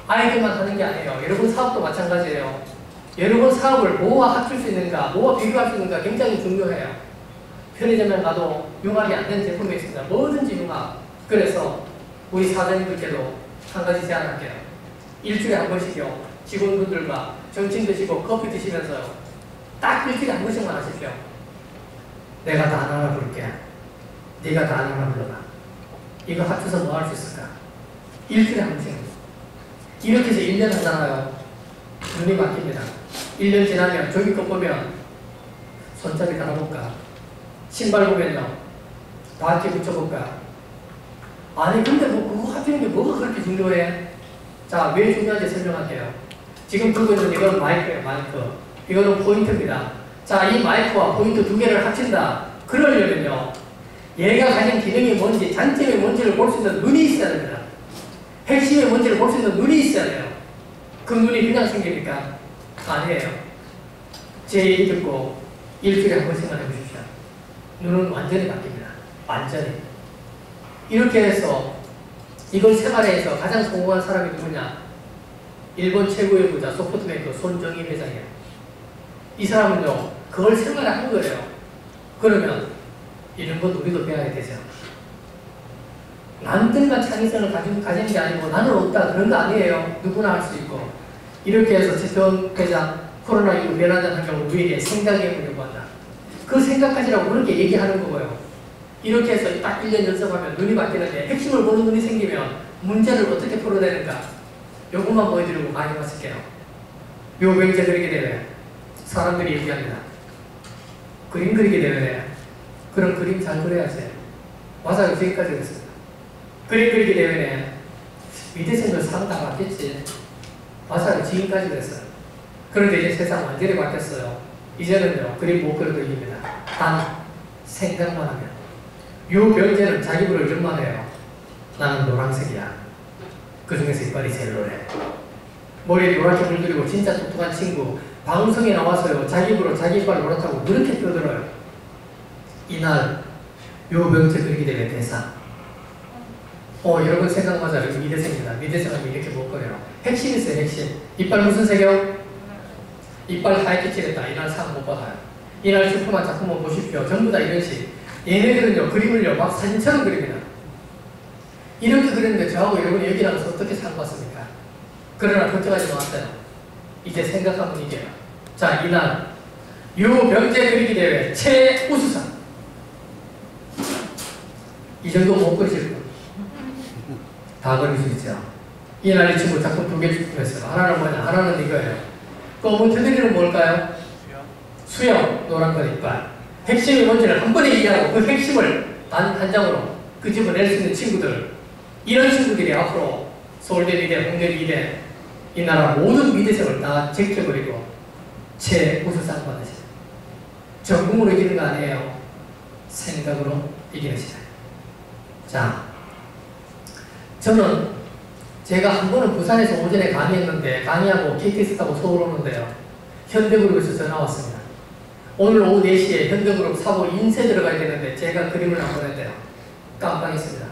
아이들만 하는 게 아니에요. 여러분 사업도 마찬가지예요. 여러분 사업을 뭐와 합칠 수 있는가, 뭐와 비교할 수 있는가 굉장히 중요해요. 편의점에 가도 융합이 안 되는 제품이 있습니다. 뭐든지 융합. 그래서 우리 사장님들께도 한 가지 제안할게요. 일주일에 한 번씩요 직원분들과 점심 드시고 커피 드시면서요 딱 일주일에 한 번씩만 하십시오. 내가 단어 하나 부를게. 네가 단어 하나 불러봐. 이거 합쳐서 뭐 할 수 있을까? 일주일에 한 번씩. 이렇게 해서 1년 하잖아요. 눈이 막힙니다. 1년 지나면 종이컵 보면 손잡이 달아볼까? 신발 보면요 바지 붙여볼까? 아니 근데 뭐 그거 합치는 게 뭐가 그렇게 중요해? 자, 왜 중요한지 설명할게요. 지금 들고 있는 이건 마이크예요. 마이크. 이거는 포인트입니다. 자, 이 마이크와 포인트 2개를 합친다. 그러려면요 얘가 가진 기능이 뭔지, 장점이 뭔지를 볼 수 있는 눈이 있어야 됩니다. 핵심이 뭔지를 볼 수 있는 눈이 있어야 돼요. 그 눈이 그냥 생깁니까? 아니에요. 제 얘기 듣고 일주일에 한 번씩만 해보십시오. 눈은 완전히 바뀝니다. 완전히. 이렇게 해서 이걸 생활해서 가장 성공한 사람이 누구냐? 일본 최고의 부자 소프트뱅크 손정희 회장이에요. 이 사람은요 그걸 생활에 한 거예요. 그러면 이런 것 우리도 배워야 되죠. 남들만 창의성을 가지는 게 아니고 나는 없다 그런 거 아니에요. 누구나 할 수 있고. 이렇게 해서 최태원 회장 코로나19 면하는 환경을 우리에게 생각해 보려고 한다. 그 생각하시라고 그렇게 얘기하는 거고요. 이렇게 해서 딱 1년 연습하면 눈이 바뀌는데 핵심을 보는 눈이 생기면 문제를 어떻게 풀어내는가 요것만 보여드리고 많이 마칠게요. 요 명제 그리기 대회 사람들이 얘기합니다. 그림 그리기 대회네. 그럼 그림 잘 그려야지. 맞아요. 지금까지 그랬습니다. 그림 그리기 대회네. 미대생들 상 다 받겠지. 맞아요. 지금까지 그랬어요. 그런데 이제 세상 완전히 바뀌었어요. 이제는요 그림 못 그려도 이깁니다. 단 생각만 하면. 요 명제는 자기 입으로 이런 말 해요. 나는 노란색이야. 그 중에서 이빨이 제일 노래. 머리에 노랗게 물들이고 진짜 똑똑한 친구 방송에 나와서요 자기 입으로 자기 이빨 노랗다고 그렇게 떠들어요. 이날 유병재 그리기대회 대상. 여러분 생각마자 여기 미대생입니다. 미대생은 이렇게 못 거래요. 핵심 있어요, 핵심. 이빨 무슨 색이요? 이빨 하얗게 칠했다. 이날 상 못 받아요. 이날 슈퍼만 작품만 보십시오. 전부 다 이런 식. 얘네들은요, 그림을요, 막 사진처럼 그립니다. 이렇게 그렸는데 저하고 여러분이 여기 나가서 어떻게 상 받습니까? 그러나 걱정하지 마세요. 이제 생각하면 이겨요. 자, 이날 유병재 그리기 대회 최우수상. 이 정도 못 그리실 분. 다 그릴 수 있죠. 이날 이 친구 작품 2개 출품했어요. 하나는 뭐냐? 하나는 이거예요. 검은 테두리는 뭘까요? 수영, 노란 건 이빨. 핵심이 뭔지를 한 번에 이해하고 그 핵심을 단 한 장으로 끄집어낼 수 있는 친구들. 이런 친구들이 앞으로 서울대 미대, 홍대 미대, 이 나라 모든 미대생을 다 제껴버리고 최우수상 받으시죠. 전공으로 이기는 거 아니에요. 생각으로 이기는 시대. 자, 저는 제가 한 번은 부산에서 오전에 강의했는데 강의하고 KTX 타고 서울 오는데요. 현대그룹에서 전화 왔습니다. 오늘 오후 4시에 현대그룹 사고 인쇄 들어가야 되는데 제가 그림을 안 보냈대요. 깜빡했습니다.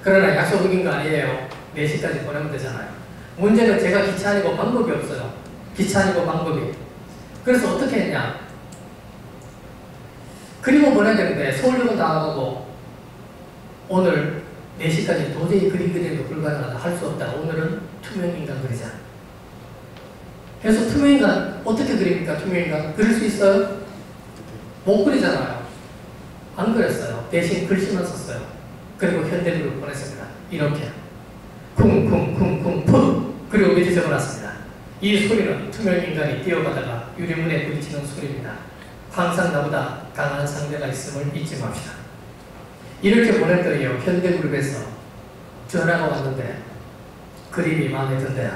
그러나 약속 어긴 거 아니에요. 4시까지 보내면 되잖아요. 문제는 제가 기차 아니고 방법이 없어요. 기차 아니고 방법이. 그래서 어떻게 했냐. 그림을 보내야 되는데 서울역은 다 가고 오늘 4시까지 도저히 그림 그리기도 불가능하다. 할 수 없다. 오늘은 투명인간 그리자. 그래서 투명인간 어떻게 그립니까? 투명인간 그릴 수 있어요? 못 그리잖아요. 안 그렸어요. 대신 글씨만 썼어요. 그리고 현대그룹 보냈습니다. 이렇게 쿵쿵쿵쿵 풋 그리고 밑에 적어놨습니다. 이 소리는 투명인간이 뛰어가다가 유리문에 부딪히는 소리입니다. 항상 나보다 강한 상대가 있음을 잊지 맙시다. 이렇게 보냈더니요, 현대그룹에서 전화가 왔는데 그림이 마음에 든대요.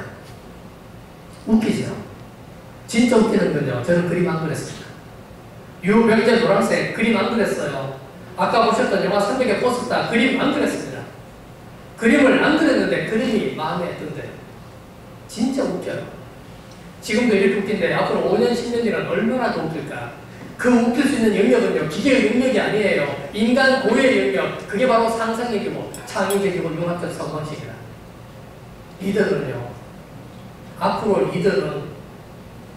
웃기죠? 진짜 웃기는 건요, 저는 그림 안 그렸습니다. 유병재 노란색 그림 안 그렸어요. 아까 보셨던 영화 300의 포스터 그림 안 그렸습니다. 그림을 안 그렸는데 그림이 마음에 든대요. 진짜 웃겨요. 지금도 이렇게 웃긴데 앞으로 5년, 10년 뒤는 얼마나 더 웃길까? 그 웃길 수 있는 영역은요, 기계의 영역이 아니에요. 인간 고유의 영역. 그게 바로 상상력이고 창의적이고 융합적 사고방식이다. 리더는요, 앞으로 리더는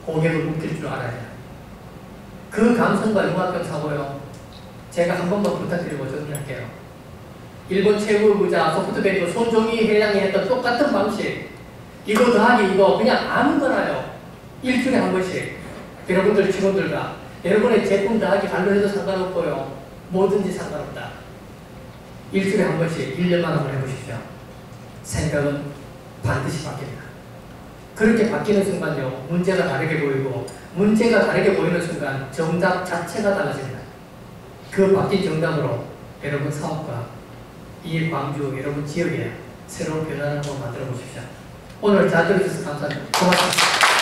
고객을 웃길 줄 알아야 돼요. 그 감성과 융합적 사고요, 제가 한 번만 부탁드리고 정리할게요. 일본 최고 부자 소프트뱅크 손정희 회장이 했던 똑같은 방식. 이거 더하기 이거 그냥 아무거나요. 일주일에 한 번씩 여러분들 직원들과 여러분의 제품 더하기 발로 해도 상관없고요. 뭐든지 상관없다. 일주일에 한 번씩 1년만 한번 해보십시오. 생각은 반드시 바뀝니다. 그렇게 바뀌는 순간요, 문제가 다르게 보이고 문제가 다르게 보이는 순간 정답 자체가 달라집니다. 그 바뀐 정답으로 여러분 사업과 이 광주 여러분 지역에 새로운 변화를 한번 만들어 보십시오. 오늘 잘 들어주셔서 감사합니다. 고맙습니다.